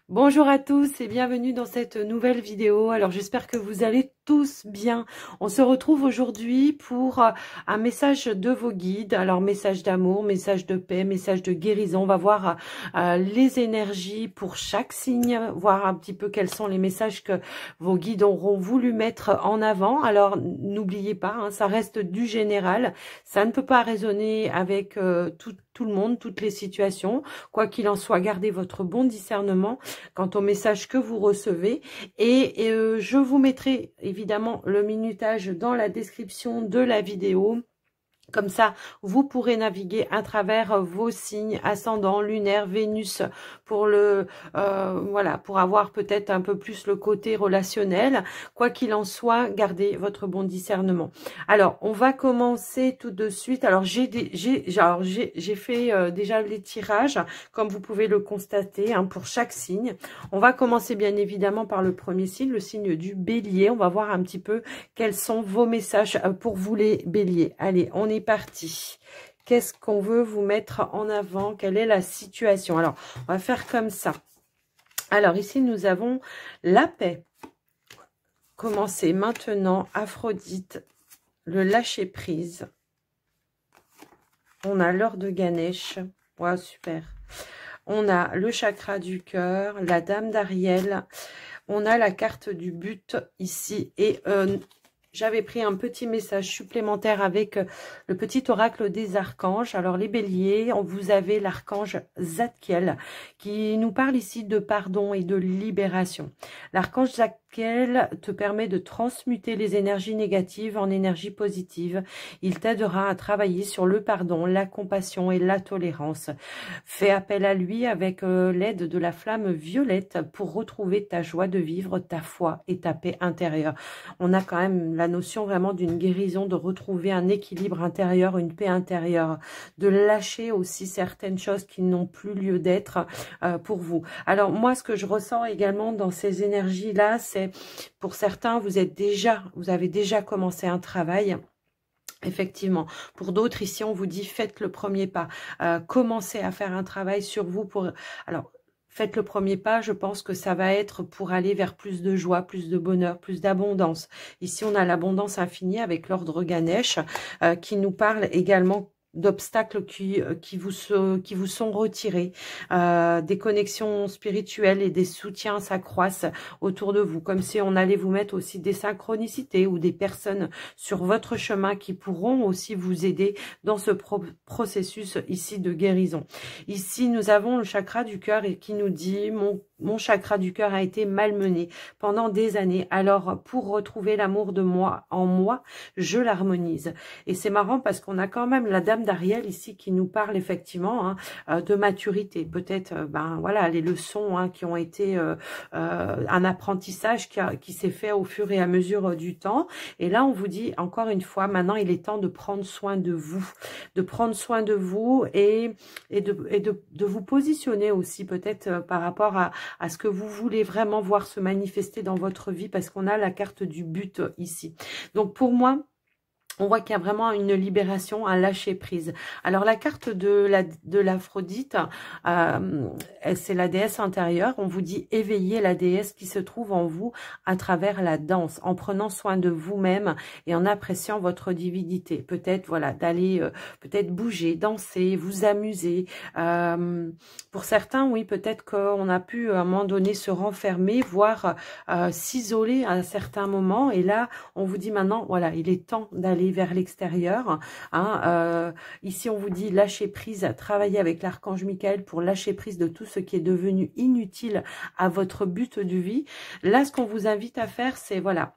Bonjour à tous et bienvenue dans cette nouvelle vidéo. Alors j'espère que vous allez tous bien. On se retrouve aujourd'hui pour un message de vos guides. Alors message d'amour, message de paix, message de guérison. On va voir les énergies pour chaque signe, voir un petit peu quels sont les messages que vos guides auront voulu mettre en avant. Alors n'oubliez pas, hein, ça reste du général. Ça ne peut pas résonner avec tout le monde, toutes les situations. Quoi qu'il en soit, gardez votre bon discernement quant au message que vous recevez. Et je vous mettrai évidemment le minutage dans la description de la vidéo. Comme ça, vous pourrez naviguer à travers vos signes ascendants, lunaires, Vénus, pour voilà, pour avoir peut-être un peu plus le côté relationnel. Quoi qu'il en soit, gardez votre bon discernement. Alors, on va commencer tout de suite. Alors, j'ai fait déjà les tirages, comme vous pouvez le constater, hein, pour chaque signe. On va commencer bien évidemment par le premier signe, le signe du Bélier. On va voir un petit peu quels sont vos messages pour vous les Béliers. Allez, on est parti. Qu'est-ce qu'on veut vous mettre en avant? Quelle est la situation? Alors, on va faire comme ça. Alors, ici, nous avons la paix. Commencez maintenant, Aphrodite, le lâcher-prise. On a l'or de Ganesh. Ouais, super. On a le chakra du cœur, la dame d'Ariel. On a la carte du but ici. Et j'avais pris un petit message supplémentaire avec le petit oracle des archanges. Alors les béliers, vous avez l'archange Zadkiel qui nous parle ici de pardon et de libération. L'archange Zadkiel te permet de transmuter les énergies négatives en énergies positives. Il t'aidera à travailler sur le pardon, la compassion et la tolérance. Fais appel à lui avec l'aide de la flamme violette pour retrouver ta joie de vivre, ta foi et ta paix intérieure. On a quand même la notion vraiment d'une guérison, de retrouver un équilibre intérieur, une paix intérieure, de lâcher aussi certaines choses qui n'ont plus lieu d'être pour vous. Alors moi, ce que je ressens également dans ces énergies-là, c'est pour certains, vous avez déjà commencé un travail. Effectivement, pour d'autres ici, on vous dit faites le premier pas, commencez à faire un travail sur vous pour. Alors, faites le premier pas, je pense que ça va être pour aller vers plus de joie, plus de bonheur, plus d'abondance. Ici, on a l'abondance infinie avec l'ordre Ganesh qui nous parle également d'obstacles qui vous sont retirés, des connexions spirituelles et des soutiens s'accroissent autour de vous, comme si on allait vous mettre aussi des synchronicités ou des personnes sur votre chemin qui pourront aussi vous aider dans ce processus ici de guérison. Ici, nous avons le chakra du cœur et qui nous dit mon chakra du cœur a été malmené pendant des années. Alors, pour retrouver l'amour de moi en moi, je l'harmonise. Et c'est marrant parce qu'on a quand même la dame d'Ariel ici qui nous parle effectivement de maturité. Peut-être, voilà, les leçons qui ont été un apprentissage qui s'est fait au fur et à mesure du temps. Et là, on vous dit encore une fois, maintenant, il est temps de prendre soin de vous, et de vous positionner aussi peut-être par rapport à ce que vous voulez vraiment voir se manifester dans votre vie, parce qu'on a la carte du but ici. Donc pour moi, on voit qu'il y a vraiment une libération, un lâcher prise. Alors la carte de l'Aphrodite, c'est la déesse intérieure. On vous dit éveiller la déesse qui se trouve en vous à travers la danse, en prenant soin de vous-même et en appréciant votre divinité. Peut-être voilà d'aller peut-être bouger, danser, vous amuser. Pour certains, oui, peut-être qu'on a pu à un moment donné se renfermer, voire s'isoler à un certain moment. Et là, on vous dit maintenant, voilà, il est temps d'aller vers l'extérieur. Ici, on vous dit lâcher prise, travailler avec l'archange Michael pour lâcher prise de tout ce qui est devenu inutile à votre but de vie. Là, ce qu'on vous invite à faire, c'est voilà,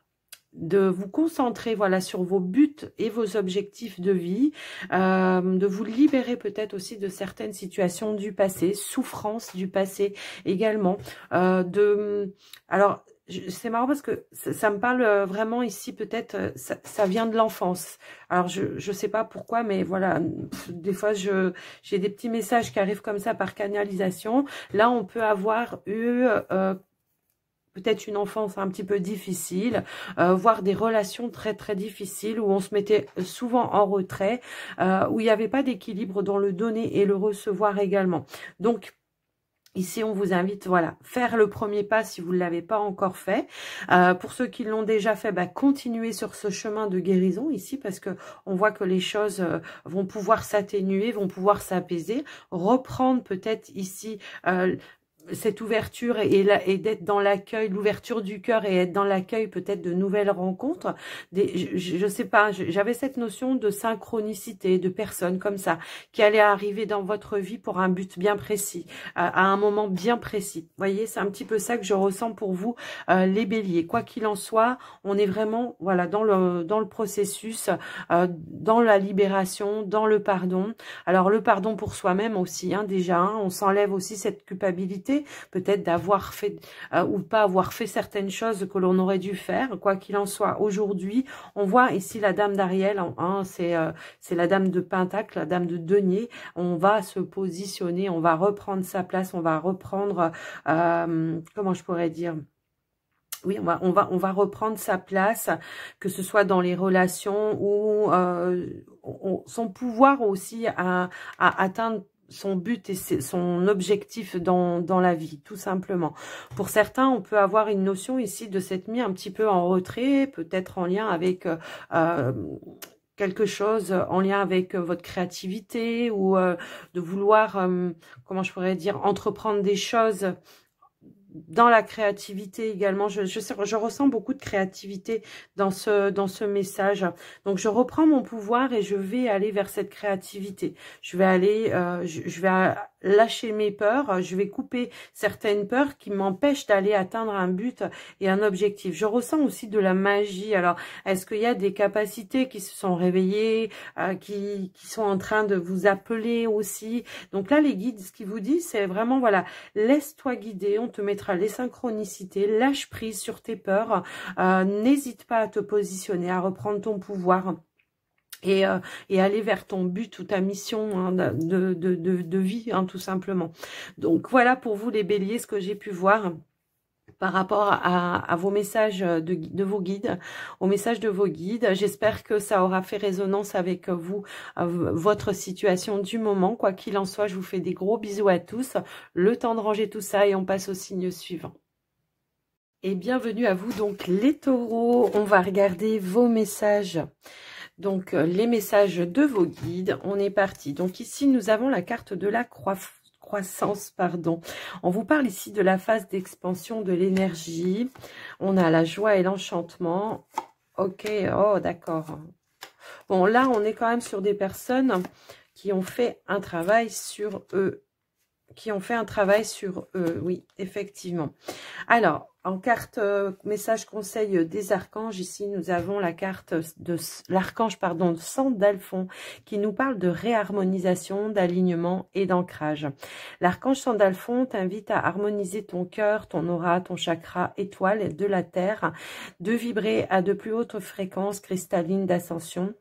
de vous concentrer voilà sur vos buts et vos objectifs de vie, de vous libérer peut-être aussi de certaines situations du passé, souffrances du passé également. Alors, c'est marrant parce que ça me parle vraiment ici, peut-être, ça vient de l'enfance. Alors, je sais pas pourquoi, mais voilà, des fois, j'ai des petits messages qui arrivent comme ça par canalisation. Là, on peut avoir eu peut-être une enfance un petit peu difficile, voire des relations très très difficiles où on se mettait souvent en retrait, où il n'y avait pas d'équilibre dans le donner et le recevoir également. Donc, Ici, on vous invite, voilà, faire le premier pas si vous ne l'avez pas encore fait. Pour ceux qui l'ont déjà fait, bah, continuez sur ce chemin de guérison ici, parce que on voit que les choses vont pouvoir s'atténuer, vont pouvoir s'apaiser. Reprendre peut-être ici cette ouverture et d'être dans l'accueil, l'ouverture du cœur et être dans l'accueil peut-être de nouvelles rencontres. Je sais pas, j'avais cette notion de synchronicité, de personnes comme ça, qui allaient arriver dans votre vie pour un but bien précis, à un moment bien précis. Vous voyez, c'est un petit peu ça que je ressens pour vous, les béliers. Quoi qu'il en soit, on est vraiment voilà dans le processus, dans la libération, dans le pardon. Alors le pardon pour soi-même aussi, hein, déjà, hein, on s'enlève aussi cette culpabilité, peut-être d'avoir fait ou pas avoir fait certaines choses que l'on aurait dû faire. Quoi qu'il en soit, aujourd'hui, on voit ici la dame d'Ariel, hein, c'est la dame de Pentacle, la dame de denier. On va se positionner, on va reprendre sa place, on va reprendre, comment je pourrais dire, oui, on va reprendre sa place, que ce soit dans les relations ou son pouvoir aussi à atteindre son but et son objectif dans la vie, tout simplement. Pour certains, on peut avoir une notion ici de s'être mis un petit peu en retrait, peut-être en lien avec quelque chose en lien avec votre créativité ou de vouloir, comment je pourrais dire, entreprendre des choses dans la créativité également. Je ressens beaucoup de créativité dans ce message. Donc, je reprends mon pouvoir et je vais aller vers cette créativité. Je vais aller, je vais lâcher mes peurs, je vais couper certaines peurs qui m'empêchent d'aller atteindre un but et un objectif. Je ressens aussi de la magie. Alors, est-ce qu'il y a des capacités qui se sont réveillées, qui sont en train de vous appeler aussi? Donc là, les guides, ce qu'ils vous disent, c'est vraiment, voilà, laisse-toi guider, on te mettra les synchronicités, lâche prise sur tes peurs, n'hésite pas à te positionner, à reprendre ton pouvoir. Et aller vers ton but ou ta mission, hein, de vie, hein, tout simplement. Donc voilà pour vous les béliers, ce que j'ai pu voir par rapport à vos messages de vos guides, aux messages de vos guides. J'espère que ça aura fait résonance avec vous, votre situation du moment. Quoi qu'il en soit, je vous fais des gros bisous à tous. Le temps de ranger tout ça et on passe au signe suivant. Et bienvenue à vous, donc les taureaux. On va regarder vos messages. Donc, les messages de vos guides, on est parti. Donc ici, nous avons la carte de la croissance, pardon. On vous parle ici de la phase d'expansion de l'énergie. On a la joie et l'enchantement. Ok, oh d'accord. Bon, là, on est quand même sur des personnes qui ont fait un travail sur eux. Oui, effectivement. Alors, en carte message conseil des archanges, ici nous avons la carte de l'archange, pardon, Sandalphon, qui nous parle de réharmonisation, d'alignement et d'ancrage. L'archange Sandalphon t'invite à harmoniser ton cœur, ton aura, ton chakra étoile de la terre, de vibrer à de plus hautes fréquences cristallines d'ascension.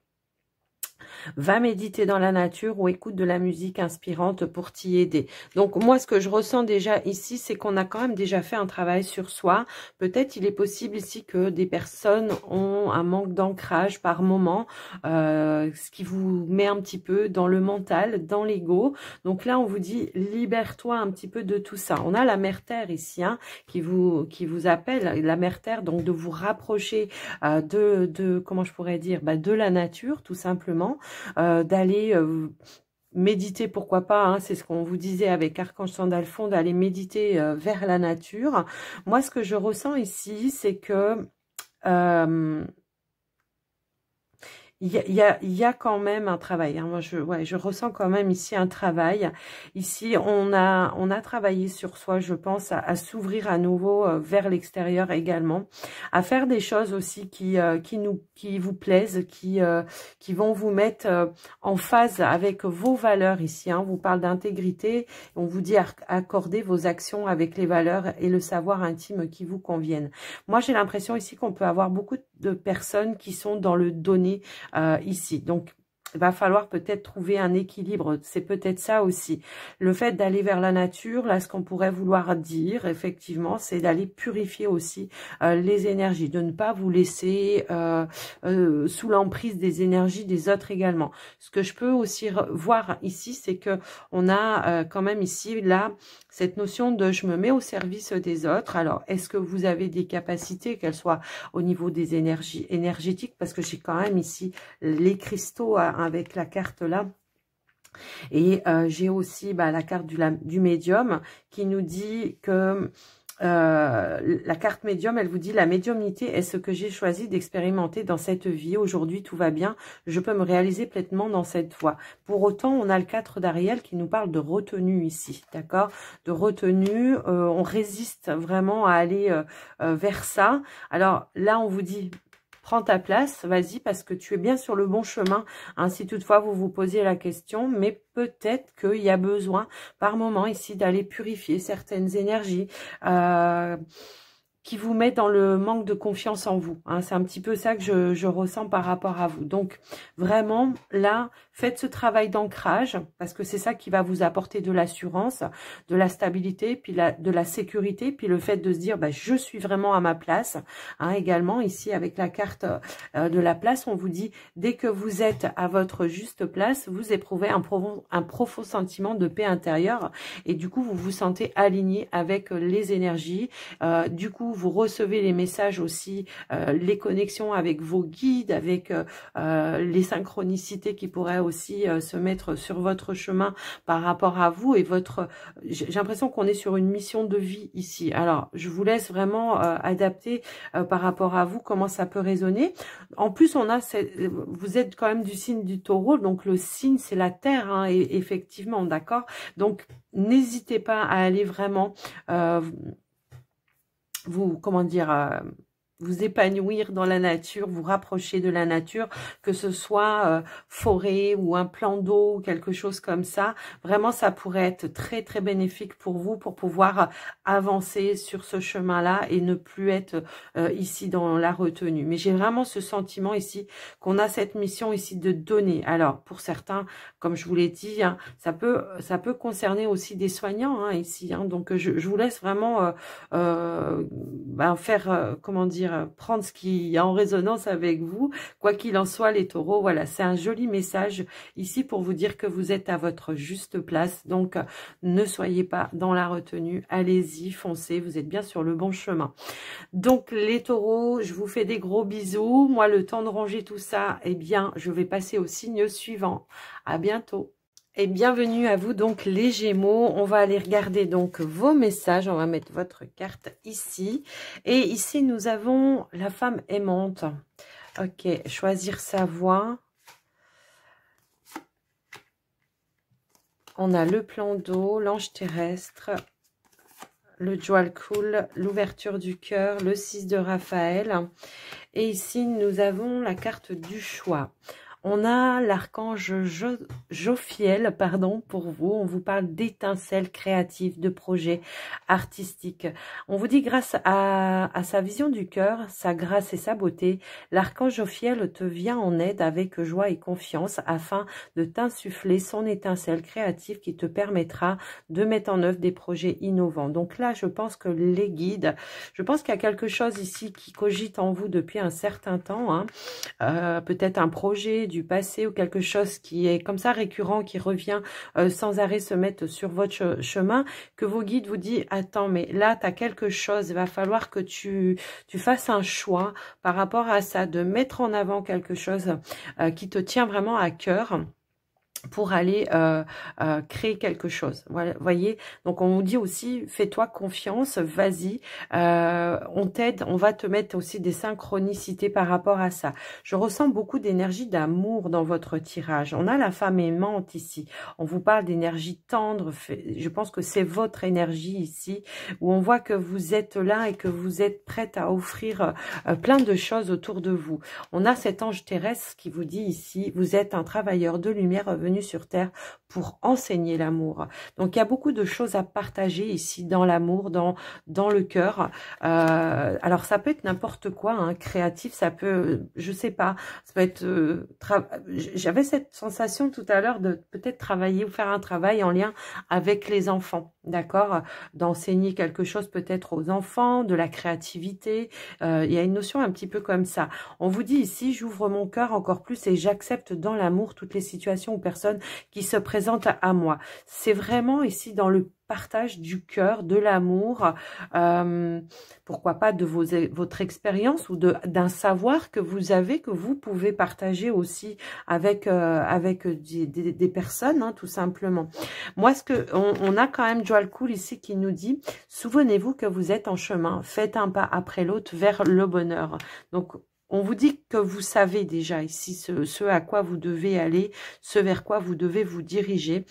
Va méditer dans la nature ou écoute de la musique inspirante pour t'y aider. Donc moi, ce que je ressens déjà ici, c'est qu'on a quand même déjà fait un travail sur soi. Peut-être il est possible ici que des personnes ont un manque d'ancrage par moment, ce qui vous met un petit peu dans le mental, dans l'ego. Donc là, on vous dit, libère-toi un petit peu de tout ça. On a la mère Terre ici, hein, qui vous appelle, la mère Terre, donc de vous rapprocher comment je pourrais dire, de la nature, tout simplement. D'aller méditer, pourquoi pas, hein, c'est ce qu'on vous disait avec Archange Sandalphon, d'aller méditer vers la nature. Moi, ce que je ressens ici, c'est que il y a quand même un travail. Hein. Moi, je ressens quand même ici un travail. Ici, on a travaillé sur soi, je pense, à s'ouvrir à nouveau vers l'extérieur également, à faire des choses aussi qui vous plaisent, qui vont vous mettre en phase avec vos valeurs ici. Hein. On vous parle d'intégrité, on vous dit accorder vos actions avec les valeurs et le savoir intime qui vous conviennent. Moi, j'ai l'impression ici qu'on peut avoir beaucoup de personnes qui sont dans le donner ici. Donc, il va falloir peut-être trouver un équilibre. C'est peut-être ça aussi. Le fait d'aller vers la nature, là, ce qu'on pourrait vouloir dire, effectivement, c'est d'aller purifier aussi les énergies, de ne pas vous laisser sous l'emprise des énergies des autres également. Ce que je peux aussi voir ici, c'est que on a quand même ici, là, cette notion de je me mets au service des autres. Alors, est-ce que vous avez des capacités, qu'elles soient au niveau des énergies énergétiques, parce que j'ai quand même ici les cristaux avec la carte là. Et j'ai aussi la carte du médium qui nous dit que la carte médium, elle vous dit la médiumnité est ce que j'ai choisi d'expérimenter dans cette vie. Aujourd'hui, tout va bien. Je peux me réaliser pleinement dans cette voie. Pour autant, on a le 4 d'Ariel qui nous parle de retenue ici, d'accord? De retenue, on résiste vraiment à aller vers ça. Alors là, on vous dit... Prends ta place, vas-y, parce que tu es bien sur le bon chemin. Hein, si toutefois vous vous posez la question, mais peut-être qu'il y a besoin par moment ici d'aller purifier certaines énergies qui vous mettent dans le manque de confiance en vous. Hein, c'est un petit peu ça que je ressens par rapport à vous. Donc, vraiment, là, faites ce travail d'ancrage, parce que c'est ça qui va vous apporter de l'assurance, de la stabilité, puis de la sécurité, puis le fait de se dire, je suis vraiment à ma place. Hein, également, ici, avec la carte de la place, on vous dit, dès que vous êtes à votre juste place, vous éprouvez un profond sentiment de paix intérieure, et du coup, vous vous sentez aligné avec les énergies. Du coup, vous recevez les messages aussi, les connexions avec vos guides, avec les synchronicités qui pourraient aussi se mettre sur votre chemin par rapport à vous et votre... J'ai l'impression qu'on est sur une mission de vie ici. Alors, je vous laisse vraiment adapter par rapport à vous comment ça peut résonner. En plus, on a vous êtes quand même du signe du Taureau, donc le signe, c'est la Terre, hein, et effectivement, d'accord? Donc, n'hésitez pas à aller vraiment... vous épanouir dans la nature, vous rapprocher de la nature, que ce soit forêt ou un plan d'eau ou quelque chose comme ça. Vraiment, ça pourrait être très, très bénéfique pour vous pour pouvoir avancer sur ce chemin-là et ne plus être ici dans la retenue. Mais j'ai vraiment ce sentiment ici qu'on a cette mission ici de donner. Alors, pour certains, comme je vous l'ai dit, hein, ça peut concerner aussi des soignants hein, ici. Hein, donc, je vous laisse vraiment faire, prendre ce qui est en résonance avec vous. Quoi qu'il en soit, les taureaux, voilà, c'est un joli message ici pour vous dire que vous êtes à votre juste place. Donc, ne soyez pas dans la retenue. Allez-y, foncez, vous êtes bien sur le bon chemin. Donc, les taureaux, je vous fais des gros bisous. Moi, le temps de ranger tout ça, eh bien, je vais passer au signe suivant. À bientôt. Et bienvenue à vous donc les Gémeaux. On va aller regarder donc vos messages. On va mettre votre carte ici. Et ici, nous avons la femme aimante. Ok, choisir sa voie. On a le plan d'eau, l'ange terrestre, le Jewel Cool, l'ouverture du cœur, le 6 de Raphaël. Et ici, nous avons la carte du choix. On a l'archange Jophiel, pardon, pour vous. On vous parle d'étincelles créatives, de projets artistiques. On vous dit grâce à sa vision du cœur, sa grâce et sa beauté, l'archange Jophiel te vient en aide avec joie et confiance afin de t'insuffler son étincelle créative qui te permettra de mettre en œuvre des projets innovants. Donc là, je pense que les guides, je pense qu'il y a quelque chose ici qui cogite en vous depuis un certain temps, hein. Peut-être un projet du passé ou quelque chose qui est comme ça récurrent, qui revient sans arrêt se mettre sur votre chemin, que vos guides vous disent, attends, mais là, tu as quelque chose, il va falloir que tu fasses un choix par rapport à ça, de mettre en avant quelque chose qui te tient vraiment à cœur, pour aller créer quelque chose. Voilà, voyez, donc on vous dit aussi, fais-toi confiance, vas-y, on t'aide, on va te mettre aussi des synchronicités par rapport à ça. Je ressens beaucoup d'énergie d'amour dans votre tirage. On a la femme aimante ici, on vous parle d'énergie tendre, je pense que c'est votre énergie ici, où on voit que vous êtes là et que vous êtes prête à offrir plein de choses autour de vous. On a cet ange terrestre qui vous dit ici, vous êtes un travailleur de lumière venu sur Terre pour enseigner l'amour. Donc, il y a beaucoup de choses à partager ici dans l'amour, dans le cœur. Alors, ça peut être n'importe quoi, hein, créatif, ça peut, je sais pas, ça peut être... J'avais cette sensation tout à l'heure de peut-être travailler ou faire un travail en lien avec les enfants, d'accord? D'enseigner quelque chose peut-être aux enfants, de la créativité. Il y a une notion un petit peu comme ça. On vous dit ici, j'ouvre mon cœur encore plus et j'accepte dans l'amour toutes les situations ou personnes personne qui se présente à moi. C'est vraiment ici dans le partage du cœur, de l'amour, pourquoi pas de votre expérience ou d'un savoir que vous avez, que vous pouvez partager aussi avec des personnes, hein, tout simplement. Moi, on a quand même Joal Cool ici qui nous dit, souvenez-vous que vous êtes en chemin, faites un pas après l'autre vers le bonheur. Donc, on vous dit que vous savez déjà ici ce à quoi vous devez aller, ce vers quoi vous devez vous diriger,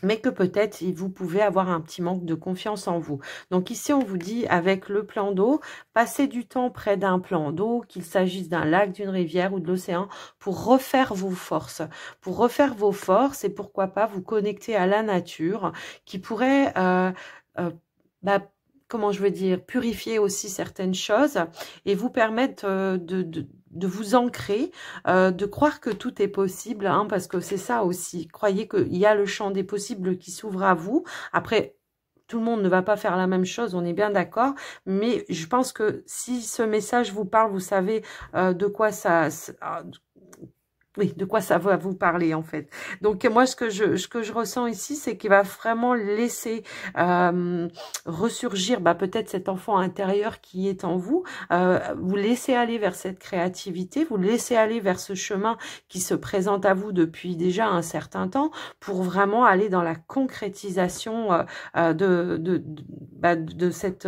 mais que peut-être vous pouvez avoir un petit manque de confiance en vous. Donc ici, on vous dit, avec le plan d'eau, passez du temps près d'un plan d'eau, qu'il s'agisse d'un lac, d'une rivière ou de l'océan, pour refaire vos forces. Pour refaire vos forces et pourquoi pas vous connecter à la nature, qui pourrait... comment je veux dire, purifier aussi certaines choses et vous permettre de vous ancrer, de croire que tout est possible, hein, parce que c'est ça aussi. Croyez qu'il y a le champ des possibles qui s'ouvre à vous. Après, tout le monde ne va pas faire la même chose, on est bien d'accord, mais je pense que si ce message vous parle, vous savez de quoi oui, de quoi ça va vous parler en fait. Donc moi, ce que je ressens ici, c'est qu'il va vraiment laisser ressurgir peut-être cet enfant intérieur qui est en vous. Vous laissez aller vers cette créativité, vous laissez aller vers ce chemin qui se présente à vous depuis déjà un certain temps pour vraiment aller dans la concrétisation de cette...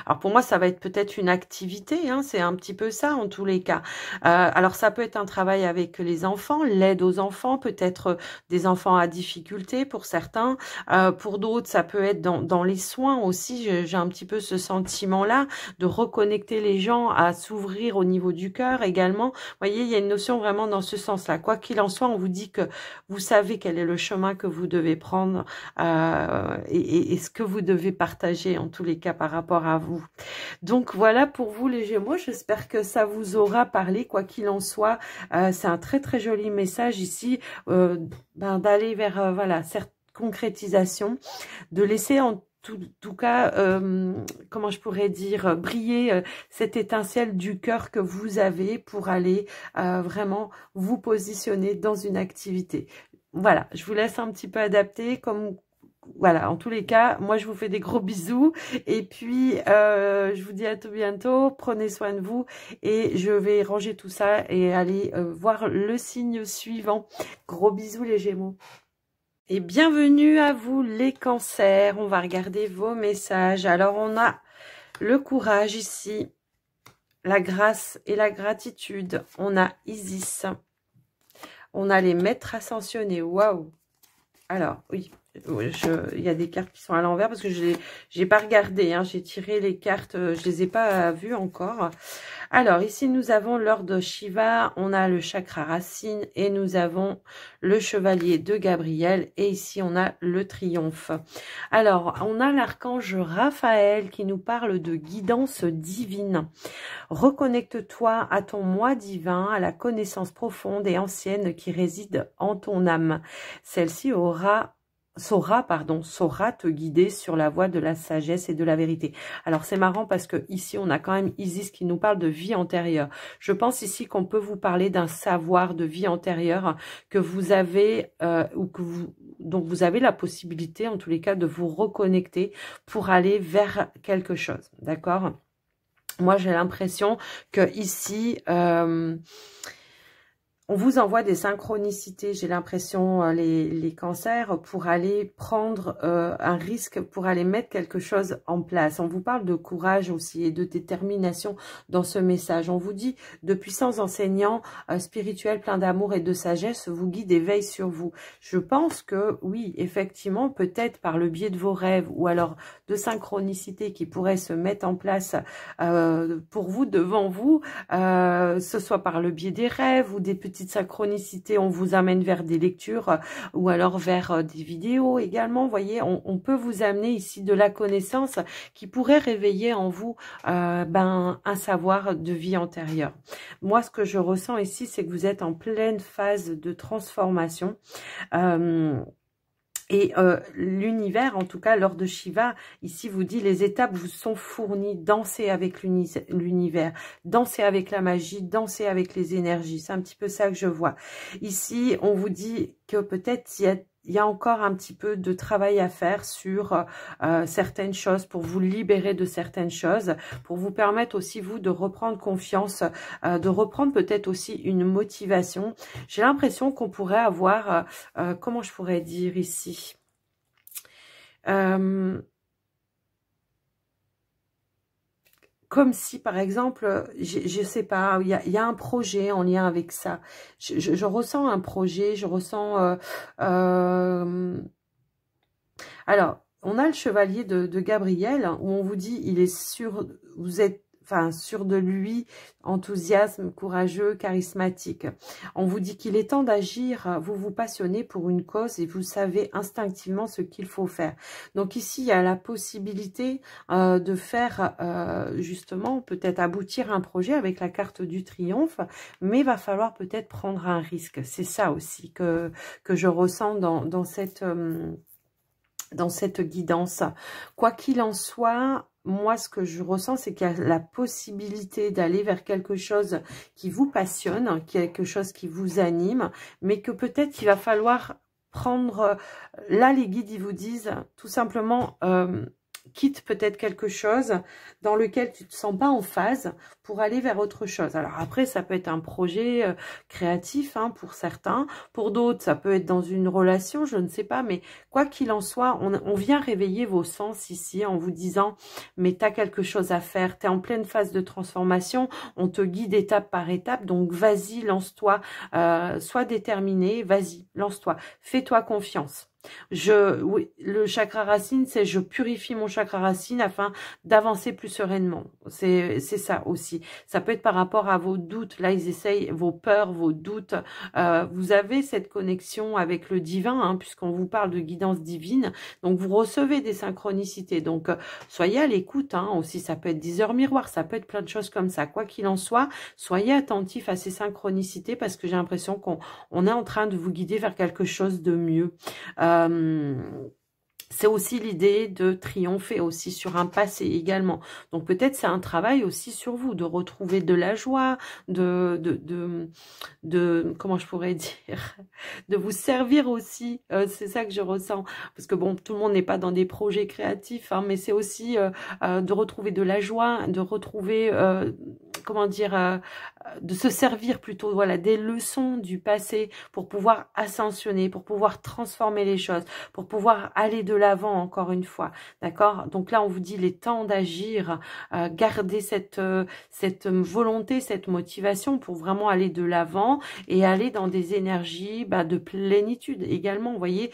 alors pour moi ça va être peut-être une activité, hein, c'est un petit peu ça en tous les cas. Alors ça peut être un travail avec les enfants, l'aide aux enfants, peut-être des enfants à difficulté pour certains, pour d'autres ça peut être dans les soins aussi. J'ai un petit peu ce sentiment là de reconnecter les gens à s'ouvrir au niveau du cœur également. Vous voyez, il y a une notion vraiment dans ce sens là. Quoi qu'il en soit, on vous dit que vous savez quel est le chemin que vous devez prendre et ce que vous devez partager en tous les cas par rapport à vous. Donc voilà pour vous les Gémeaux, j'espère que ça vous aura parlé. Quoi qu'il en soit, c'est un très très joli message ici, d'aller vers voilà, cette concrétisation, de laisser en tout cas, comment je pourrais dire, briller cette étincelle du cœur que vous avez pour aller vraiment vous positionner dans une activité. Voilà, je vous laisse un petit peu adapter comme... Voilà, en tous les cas, moi je vous fais des gros bisous et puis je vous dis à tout bientôt, prenez soin de vous et je vais ranger tout ça et aller voir le signe suivant. Gros bisous les Gémeaux. Et bienvenue à vous les Cancers, on va regarder vos messages. Alors on a le courage ici, la grâce et la gratitude, on a Isis, on a les maîtres ascensionnés, waouh. Alors oui. Il y a des cartes qui sont à l'envers parce que je n'ai pas regardé, hein, j'ai tiré les cartes, je les ai pas vues encore. Alors ici nous avons Lord Shiva, on a le chakra racine et nous avons le chevalier de Gabriel et ici on a le triomphe. Alors on a l'archange Raphaël qui nous parle de guidance divine. Reconnecte-toi à ton moi divin, à la connaissance profonde et ancienne qui réside en ton âme. Celle-ci saura te guider sur la voie de la sagesse et de la vérité. Alors c'est marrant parce que ici on a quand même Isis qui nous parle de vie antérieure. Je pense ici qu'on peut vous parler d'un savoir de vie antérieure que vous avez donc vous avez la possibilité en tous les cas de vous reconnecter pour aller vers quelque chose. D'accord? Moi j'ai l'impression que ici on vous envoie des synchronicités, j'ai l'impression, les cancers, pour aller prendre un risque, pour aller mettre quelque chose en place. On vous parle de courage aussi et de détermination dans ce message. On vous dit de puissants enseignants spirituels pleins d'amour et de sagesse vous guident et veillent sur vous. Je pense que oui, effectivement, peut-être par le biais de vos rêves ou alors de synchronicités qui pourraient se mettre en place pour vous, devant vous, ce soit par le biais des rêves ou des petits synchronicité, on vous amène vers des lectures ou alors vers des vidéos également. Vous voyez, on peut vous amener ici de la connaissance qui pourrait réveiller en vous un savoir de vie antérieure. Moi, ce que je ressens ici, c'est que vous êtes en pleine phase de transformation. Et l'univers, en tout cas, lors de Shiva, ici vous dit les étapes vous sont fournies. Dansez avec l'univers, dansez avec la magie, dansez avec les énergies. C'est un petit peu ça que je vois. Ici, on vous dit que peut-être il y a encore un petit peu de travail à faire sur certaines choses, pour vous libérer de certaines choses, pour vous permettre aussi, vous, de reprendre confiance, de reprendre peut-être aussi une motivation. J'ai l'impression qu'on pourrait avoir, comment je pourrais dire ici, comme si, par exemple, je sais pas, il y a un projet en lien avec ça. Je ressens un projet, je ressens... alors, on a le chevalier de Gabriel, où on vous dit, il est sûr, vous êtes... Enfin, sûr de lui, enthousiasme, courageux, charismatique. On vous dit qu'il est temps d'agir, vous vous passionnez pour une cause et vous savez instinctivement ce qu'il faut faire. Donc ici, il y a la possibilité de faire justement, peut-être aboutir un projet avec la carte du triomphe, mais il va falloir peut-être prendre un risque. C'est ça aussi que je ressens dans cette guidance. Quoi qu'il en soit, moi, ce que je ressens, c'est qu'il y a la possibilité d'aller vers quelque chose qui vous passionne, quelque chose qui vous anime, mais que peut-être il va falloir prendre... Là, les guides, ils vous disent tout simplement... quitte peut-être quelque chose dans lequel tu ne te sens pas en phase pour aller vers autre chose. Alors après, ça peut être un projet créatif hein, pour certains. Pour d'autres, ça peut être dans une relation, je ne sais pas. Mais quoi qu'il en soit, on vient réveiller vos sens ici en vous disant « mais tu as quelque chose à faire, tu es en pleine phase de transformation, on te guide étape par étape, donc vas-y, lance-toi, sois déterminé, vas-y, lance-toi, fais-toi confiance ». Oui, le chakra racine, c'est je purifie mon chakra racine afin d'avancer plus sereinement. C'est ça aussi. Ça peut être par rapport à vos doutes. Là, ils essayent vos peurs, vos doutes. Vous avez cette connexion avec le divin, hein, puisqu'on vous parle de guidance divine. Donc, vous recevez des synchronicités. Donc, soyez à l'écoute hein, aussi. Ça peut être 10 heures miroirs, ça peut être plein de choses comme ça. Quoi qu'il en soit, soyez attentifs à ces synchronicités parce que j'ai l'impression qu'on est en train de vous guider vers quelque chose de mieux. C'est aussi l'idée de triompher aussi sur un passé également. Donc peut-être c'est un travail aussi sur vous, de retrouver de la joie, de comment je pourrais dire, de vous servir aussi. C'est ça que je ressens. Parce que bon, tout le monde n'est pas dans des projets créatifs, hein, mais c'est aussi de retrouver de la joie, de retrouver, comment dire, de se servir plutôt voilà des leçons du passé pour pouvoir ascensionner, pour pouvoir transformer les choses, pour pouvoir aller de l'avant encore une fois, d'accord? Donc là on vous dit il est temps d'agir, garder cette volonté, cette motivation pour vraiment aller de l'avant et aller dans des énergies de plénitude également, vous voyez.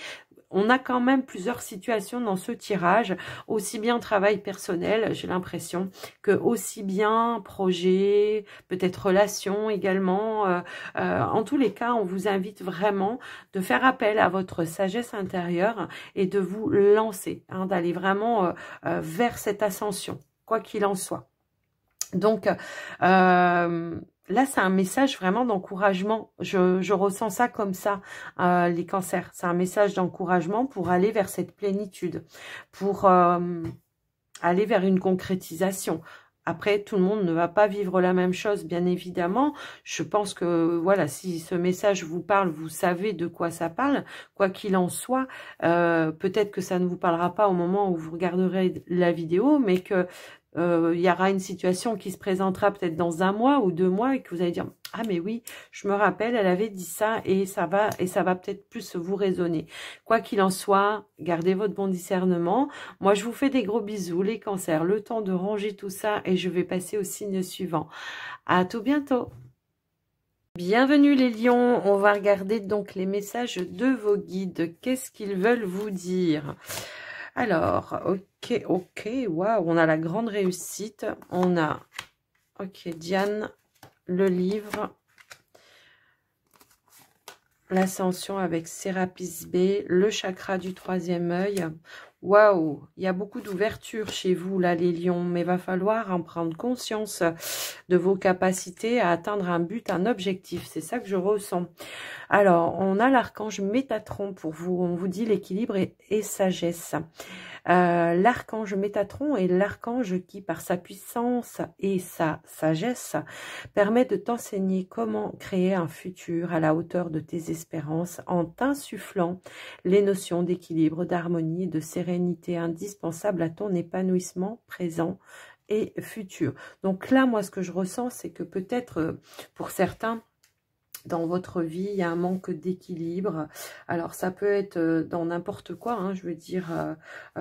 On a quand même plusieurs situations dans ce tirage, aussi bien travail personnel, j'ai l'impression, que aussi bien projet, peut-être relation également. En tous les cas, on vous invite vraiment de faire appel à votre sagesse intérieure et de vous lancer, hein, d'aller vraiment vers cette ascension, quoi qu'il en soit. Donc, là, c'est un message vraiment d'encouragement. Je ressens ça comme ça, les cancers. C'est un message d'encouragement pour aller vers cette plénitude, pour aller vers une concrétisation. Après, tout le monde ne va pas vivre la même chose, bien évidemment. Je pense que, voilà, si ce message vous parle, vous savez de quoi ça parle. Quoi qu'il en soit, peut-être que ça ne vous parlera pas au moment où vous regarderez la vidéo, mais que il y aura une situation qui se présentera peut-être dans 1 mois ou 2 mois et que vous allez dire « Ah mais oui, je me rappelle, elle avait dit ça et ça va peut-être plus vous résonner. » Quoi qu'il en soit, gardez votre bon discernement. Moi, je vous fais des gros bisous, les cancers. Le temps de ranger tout ça et je vais passer au signe suivant. À tout bientôt. Bienvenue les lions. On va regarder donc les messages de vos guides. Qu'est-ce qu'ils veulent vous dire ? Alors, ok, waouh, on a la grande réussite. On a, ok, Diane, le livre, l'ascension avec Sérapis B, le chakra du 3e œil. Waouh, il y a beaucoup d'ouverture chez vous, là, les lions, mais il va falloir en prendre conscience de vos capacités à atteindre un but, un objectif. C'est ça que je ressens. Alors, on a l'archange Métatron pour vous. On vous dit l'équilibre et sagesse. L'archange Métatron est l'archange qui, par sa puissance et sa sagesse, permet de t'enseigner comment créer un futur à la hauteur de tes espérances en t'insufflant les notions d'équilibre, d'harmonie et de sérénité indispensables à ton épanouissement présent et futur. Donc là, moi, ce que je ressens, c'est que peut-être pour certains, dans votre vie, il y a un manque d'équilibre. Alors, ça peut être dans n'importe quoi, hein, je veux dire,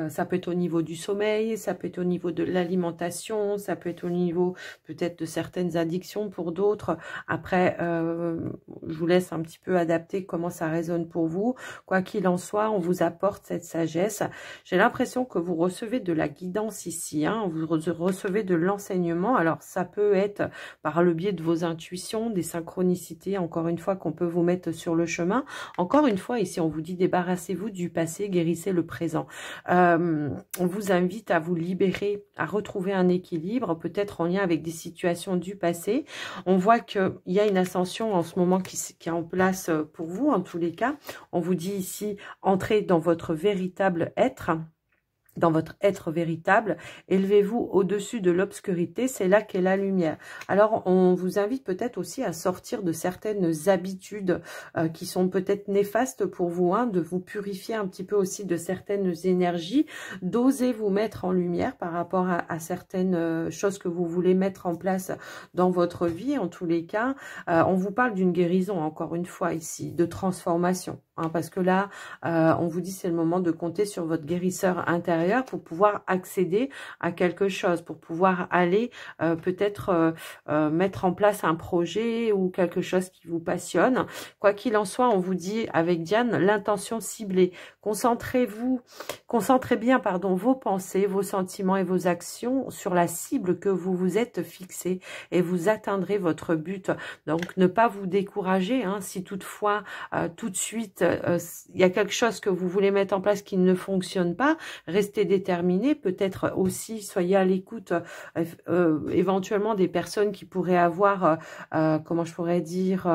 ça peut être au niveau du sommeil, ça peut être au niveau de l'alimentation, ça peut être au niveau peut-être de certaines addictions pour d'autres. Après, je vous laisse un petit peu adapter comment ça résonne pour vous. Quoi qu'il en soit, on vous apporte cette sagesse. J'ai l'impression que vous recevez de la guidance ici, hein, vous recevez de l'enseignement. Alors, ça peut être par le biais de vos intuitions, des synchronicités, encore une fois, qu'on peut vous mettre sur le chemin. Encore une fois, ici, on vous dit débarrassez-vous du passé, guérissez le présent. On vous invite à vous libérer, à retrouver un équilibre, peut-être en lien avec des situations du passé. On voit qu'il y a une ascension en ce moment qui est en place pour vous, en tous les cas. On vous dit ici, entrez dans votre véritable être. Dans votre être véritable, élevez-vous au-dessus de l'obscurité, c'est là qu'est la lumière. Alors, on vous invite peut-être aussi à sortir de certaines habitudes qui sont peut-être néfastes pour vous, hein, de vous purifier un petit peu aussi de certaines énergies, d'oser vous mettre en lumière par rapport à certaines choses que vous voulez mettre en place dans votre vie. En tous les cas, on vous parle d'une guérison, encore une fois ici, de transformation, hein, parce que là, on vous dit c'est le moment de compter sur votre guérisseur intérieur pour pouvoir accéder à quelque chose, pour pouvoir aller peut-être mettre en place un projet ou quelque chose qui vous passionne. Quoi qu'il en soit, on vous dit avec Diane, l'intention ciblée. Concentrez bien, vos pensées, vos sentiments et vos actions sur la cible que vous vous êtes fixée et vous atteindrez votre but. Donc, ne pas vous décourager, hein, si toutefois, tout de suite, il y a quelque chose que vous voulez mettre en place qui ne fonctionne pas, restez déterminé, peut-être aussi soyez à l'écoute éventuellement des personnes qui pourraient avoir, comment je pourrais dire,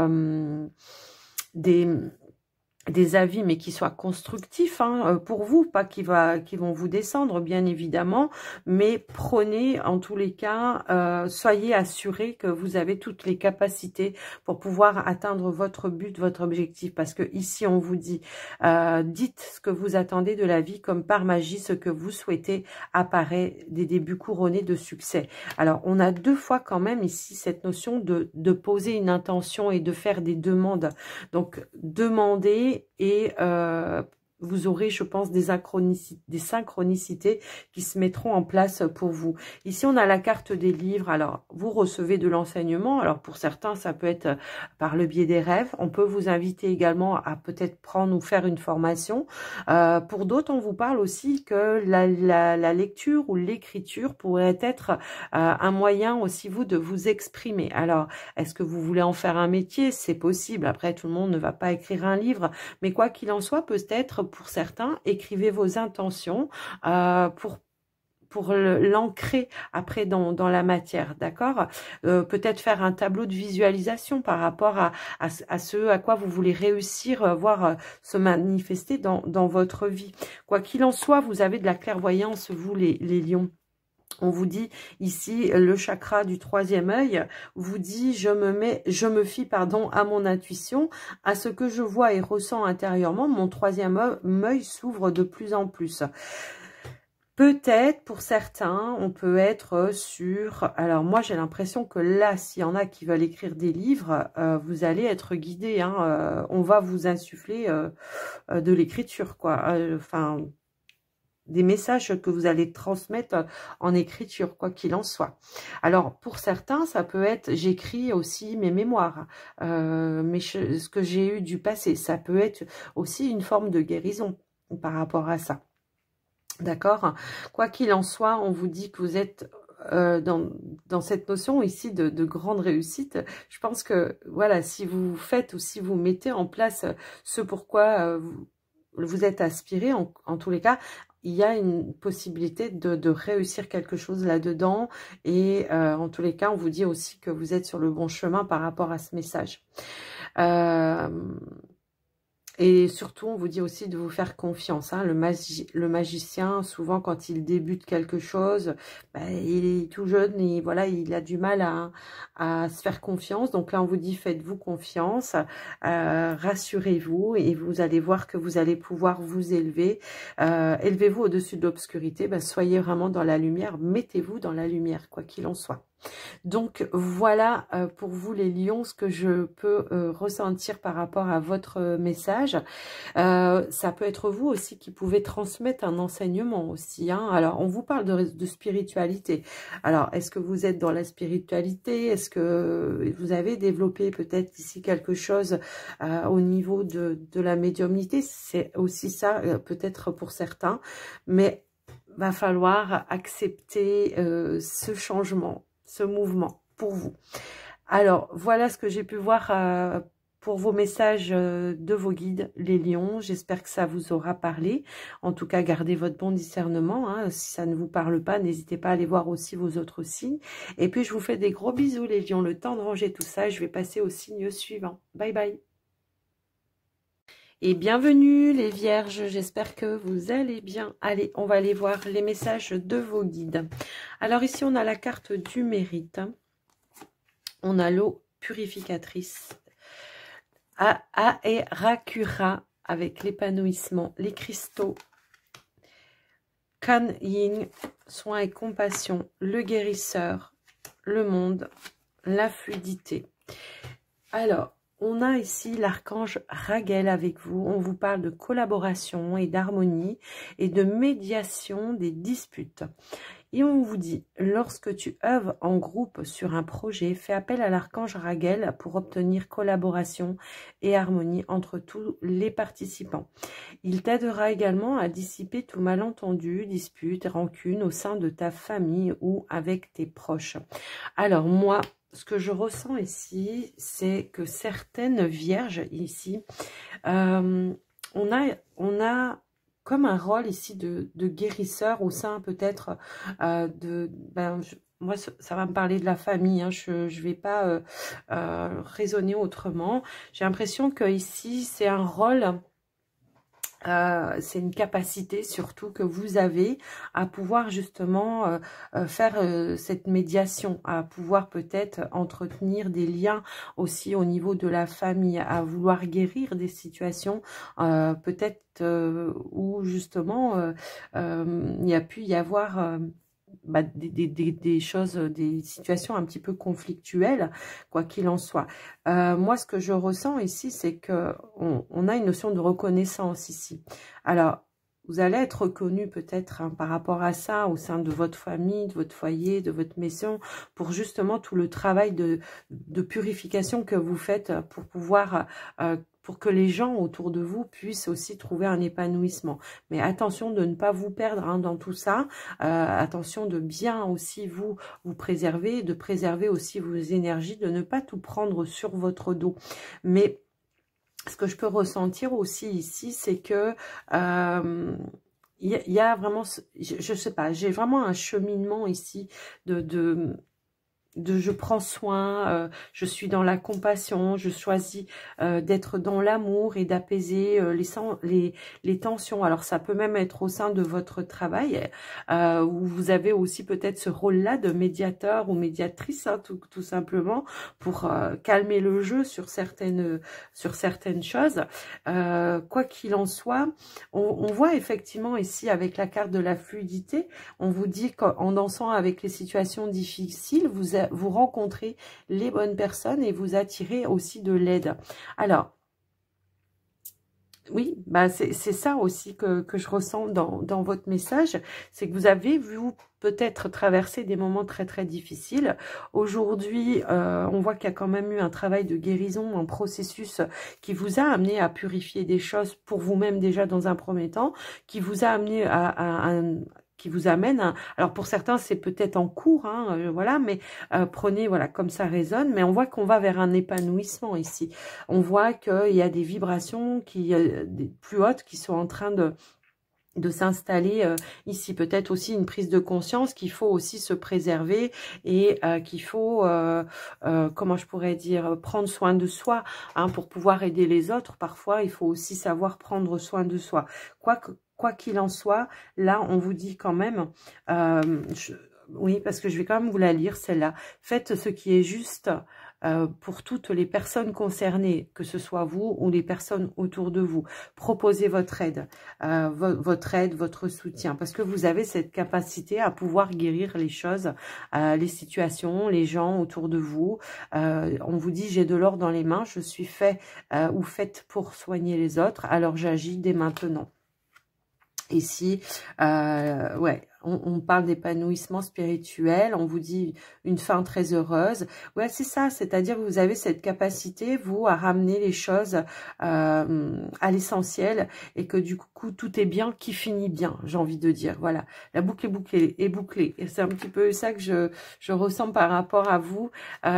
des avis, mais qui soient constructifs, hein, pour vous, pas qui vont vous descendre, bien évidemment, mais prenez, en tous les cas, soyez assurés que vous avez toutes les capacités pour pouvoir atteindre votre but, votre objectif, parce que ici, on vous dit, dites ce que vous attendez de la vie, comme par magie, ce que vous souhaitez apparaît, des débuts couronnés de succès. Alors, on a deux fois quand même ici cette notion de poser une intention et de faire des demandes. Donc, demandez et vous aurez, je pense, des synchronicités qui se mettront en place pour vous. Ici, on a la carte des livres. Alors, vous recevez de l'enseignement. Alors, pour certains, ça peut être par le biais des rêves. On peut vous inviter également à peut-être prendre ou faire une formation. Pour d'autres, on vous parle aussi que la lecture ou l'écriture pourrait être un moyen aussi, vous, de vous exprimer. Alors, est-ce que vous voulez en faire un métier? C'est possible. Après, tout le monde ne va pas écrire un livre. Mais quoi qu'il en soit, peut-être pour certains, écrivez vos intentions pour l'ancrer après dans la matière, d'accord? Peut-être faire un tableau de visualisation par rapport à ce à quoi vous voulez réussir, voir se manifester dans votre vie. Quoi qu'il en soit, vous avez de la clairvoyance, vous les lions. On vous dit ici, le chakra du troisième œil vous dit, je me fie à mon intuition, à ce que je vois et ressens intérieurement, mon troisième œil s'ouvre de plus en plus. Peut-être, pour certains, on peut être sur... Alors, moi, j'ai l'impression que là, s'il y en a qui veulent écrire des livres, vous allez être guidés, hein, on va vous insuffler de l'écriture, quoi. Enfin... des messages que vous allez transmettre en écriture, quoi qu'il en soit. Alors, pour certains, ça peut être, j'écris aussi mes mémoires, ce que j'ai eu du passé. Ça peut être aussi une forme de guérison par rapport à ça. D'accord? Quoi qu'il en soit, on vous dit que vous êtes... dans cette notion ici de grande réussite, je pense que, voilà, si vous faites ou si vous mettez en place ce pourquoi vous êtes aspiré, en tous les cas, il y a une possibilité de réussir quelque chose là-dedans. Et en tous les cas, on vous dit aussi que vous êtes sur le bon chemin par rapport à ce message. Et surtout, on vous dit aussi de vous faire confiance. Hein. Le magicien, souvent, quand il débute quelque chose, ben, il est tout jeune et voilà, il a du mal à se faire confiance. Donc là, on vous dit, faites-vous confiance, rassurez-vous et vous allez voir que vous allez pouvoir vous élever. Élevez-vous au-dessus de l'obscurité. Ben, soyez vraiment dans la lumière. Mettez-vous dans la lumière, quoi qu'il en soit. Donc voilà pour vous les lions ce que je peux ressentir par rapport à votre message. Ça peut être vous aussi qui pouvez transmettre un enseignement aussi. Hein. Alors on vous parle de spiritualité. Alors est-ce que vous êtes dans la spiritualité? Est-ce que vous avez développé peut-être ici quelque chose au niveau de la médiumnité? C'est aussi ça peut-être pour certains. Mais va falloir accepter ce changement, ce mouvement pour vous. Alors, voilà ce que j'ai pu voir pour vos messages de vos guides, les lions. J'espère que ça vous aura parlé. En tout cas, gardez votre bon discernement. Hein. Si ça ne vous parle pas, n'hésitez pas à aller voir aussi vos autres signes. Et puis, je vous fais des gros bisous, les lions. Le temps de ranger tout ça, je vais passer au signe suivant. Bye bye. Et bienvenue les vierges, j'espère que vous allez bien. Allez, on va aller voir les messages de vos guides. Alors ici, on a la carte du mérite. On a l'eau purificatrice. Aerakura avec l'épanouissement, les cristaux. Kan Yin, soin et compassion, le guérisseur, le monde, la fluidité. Alors, on a ici l'archange Raguel avec vous. On vous parle de collaboration et d'harmonie et de médiation des disputes. Et on vous dit, lorsque tu œuvres en groupe sur un projet, fais appel à l'archange Raguel pour obtenir collaboration et harmonie entre tous les participants. Il t'aidera également à dissiper tout malentendu, dispute, rancune au sein de ta famille ou avec tes proches. Alors moi, ce que je ressens ici, c'est que certaines vierges ici, on a comme un rôle ici de guérisseur au sein peut-être moi ça va me parler de la famille, hein, je ne vais pas raisonner autrement. J'ai l'impression que ici c'est un rôle. C'est une capacité surtout que vous avez à pouvoir justement faire cette médiation, à pouvoir peut-être entretenir des liens aussi au niveau de la famille, à vouloir guérir des situations peut-être où justement il y a pu y avoir des choses, des situations un petit peu conflictuelles, quoi qu'il en soit. Moi, ce que je ressens ici, c'est que on a une notion de reconnaissance ici. Alors, vous allez être reconnu peut-être par rapport à ça au sein de votre famille, de votre foyer, de votre maison, pour justement tout le travail de purification que vous faites pour pouvoir pour que les gens autour de vous puissent aussi trouver un épanouissement. Mais attention de ne pas vous perdre hein, dans tout ça. Attention de bien aussi vous préserver, de préserver aussi vos énergies, de ne pas tout prendre sur votre dos. Mais ce que je peux ressentir aussi ici, c'est que il y a vraiment, je sais pas, j'ai vraiment un cheminement ici de je prends soin, je suis dans la compassion, je choisis d'être dans l'amour et d'apaiser les tensions. Alors ça peut même être au sein de votre travail où vous avez aussi peut-être ce rôle-là de médiateur ou médiatrice, hein, tout simplement, pour calmer le jeu sur certaines choses. Quoi qu'il en soit, on voit effectivement ici avec la carte de la fluidité, on vous dit qu'en dansant avec les situations difficiles, vous rencontrez les bonnes personnes et vous attirez aussi de l'aide. Alors, oui, bah c'est ça aussi que je ressens dans votre message, c'est que vous avez vu peut-être traverser des moments très très difficiles. Aujourd'hui, on voit qu'il y a quand même eu un travail de guérison, un processus qui vous a amené à purifier des choses pour vous-même déjà dans un premier temps, qui vous a amené qui vous amène, alors pour certains c'est peut-être en cours, hein, voilà, mais prenez, voilà, comme ça résonne, mais on voit qu'on va vers un épanouissement ici. On voit qu'il y a des vibrations plus hautes qui sont en train s'installer ici. Peut-être aussi une prise de conscience qu'il faut aussi se préserver et qu'il faut, comment je pourrais dire, prendre soin de soi hein, pour pouvoir aider les autres. Parfois, il faut aussi savoir prendre soin de soi. Quoi qu'il en soit, là, on vous dit quand même, oui, parce que je vais quand même vous la lire, celle-là. Faites ce qui est juste pour toutes les personnes concernées, que ce soit vous ou les personnes autour de vous. Proposez votre aide, votre soutien, parce que vous avez cette capacité à pouvoir guérir les choses, les situations, les gens autour de vous. On vous dit, j'ai de l'or dans les mains, je suis fait ou faite pour soigner les autres, alors j'agis dès maintenant. Ici, ouais, on parle d'épanouissement spirituel, on vous dit une fin très heureuse. Ouais, c'est ça, c'est-à-dire que vous avez cette capacité, vous, à ramener les choses à l'essentiel et que du coup, tout est bien qui finit bien, j'ai envie de dire. Voilà, la boucle est bouclée. Et c'est un petit peu ça que je ressens par rapport à vous.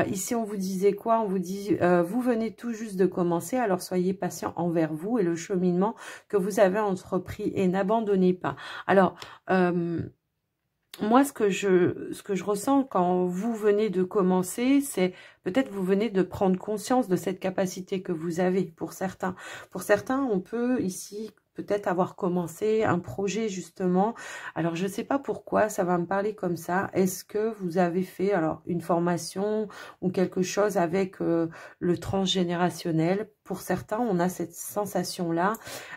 Ici, on vous disait quoi? On vous dit, vous venez tout juste de commencer, alors soyez patient envers vous et le cheminement que vous avez entrepris et n'abandonnez pas. Alors, moi, ce que je ressens quand vous venez de commencer, c'est peut-être vous venez de prendre conscience de cette capacité que vous avez pour certains. Pour certains, on peut ici peut-être avoir commencé un projet justement. Alors, je ne sais pas pourquoi ça va me parler comme ça. Est-ce que vous avez fait alors une formation ou quelque chose avec le transgénérationnel? Pour certains, on a cette sensation-là.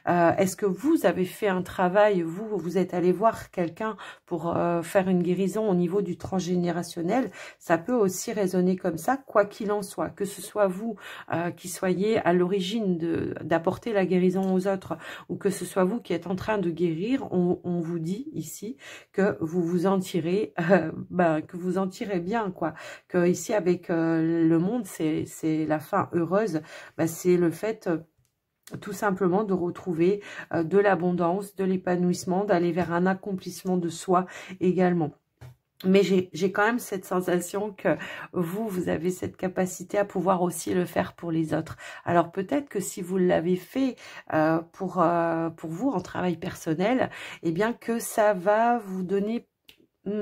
Est-ce que vous avez fait un travail, vous êtes allé voir quelqu'un pour faire une guérison au niveau du transgénérationnel? Ça peut aussi résonner comme ça, quoi qu'il en soit. Que ce soit vous qui soyez à l'origine d'apporter la guérison aux autres ou que ce soit vous qui êtes en train de guérir, on vous dit ici que vous vous en tirez, que vous en tirez bien, quoi. Que ici, avec le monde, c'est la fin heureuse. C'est le fait tout simplement de retrouver de l'abondance, de l'épanouissement, d'aller vers un accomplissement de soi également. Mais j'ai quand même cette sensation que vous avez cette capacité à pouvoir aussi le faire pour les autres. Alors peut-être que si vous l'avez fait pour vous en travail personnel, eh bien que ça va vous donner,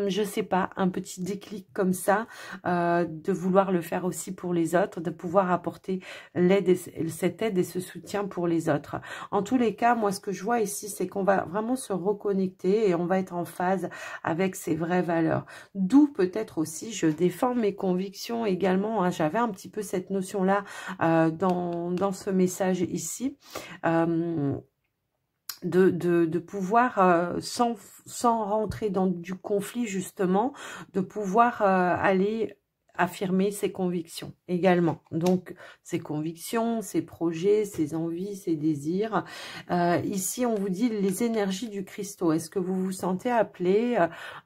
je sais pas, un petit déclic comme ça, de vouloir le faire aussi pour les autres, de pouvoir apporter cette aide et ce soutien pour les autres. En tous les cas, moi, ce que je vois ici, c'est qu'on va vraiment se reconnecter et on va être en phase avec ses vraies valeurs. D'où peut-être aussi, je défends mes convictions également. Hein, j'avais un petit peu cette notion-là dans ce message ici. De pouvoir, sans rentrer dans du conflit justement, de pouvoir aller affirmer ses convictions également. Donc, ses convictions, ses projets, ses envies, ses désirs. Ici, on vous dit les énergies du cristaux. Est-ce que vous vous sentez appelé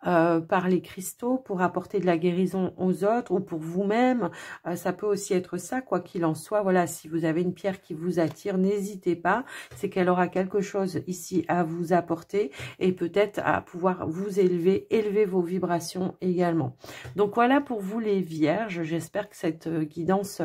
par les cristaux pour apporter de la guérison aux autres ou pour vous-même? Ça peut aussi être ça, quoi qu'il en soit. Voilà, si vous avez une pierre qui vous attire, n'hésitez pas. C'est qu'elle aura quelque chose ici à vous apporter et peut-être à pouvoir vous élever vos vibrations également. Donc, voilà pour vous les Vierge, j'espère que cette guidance,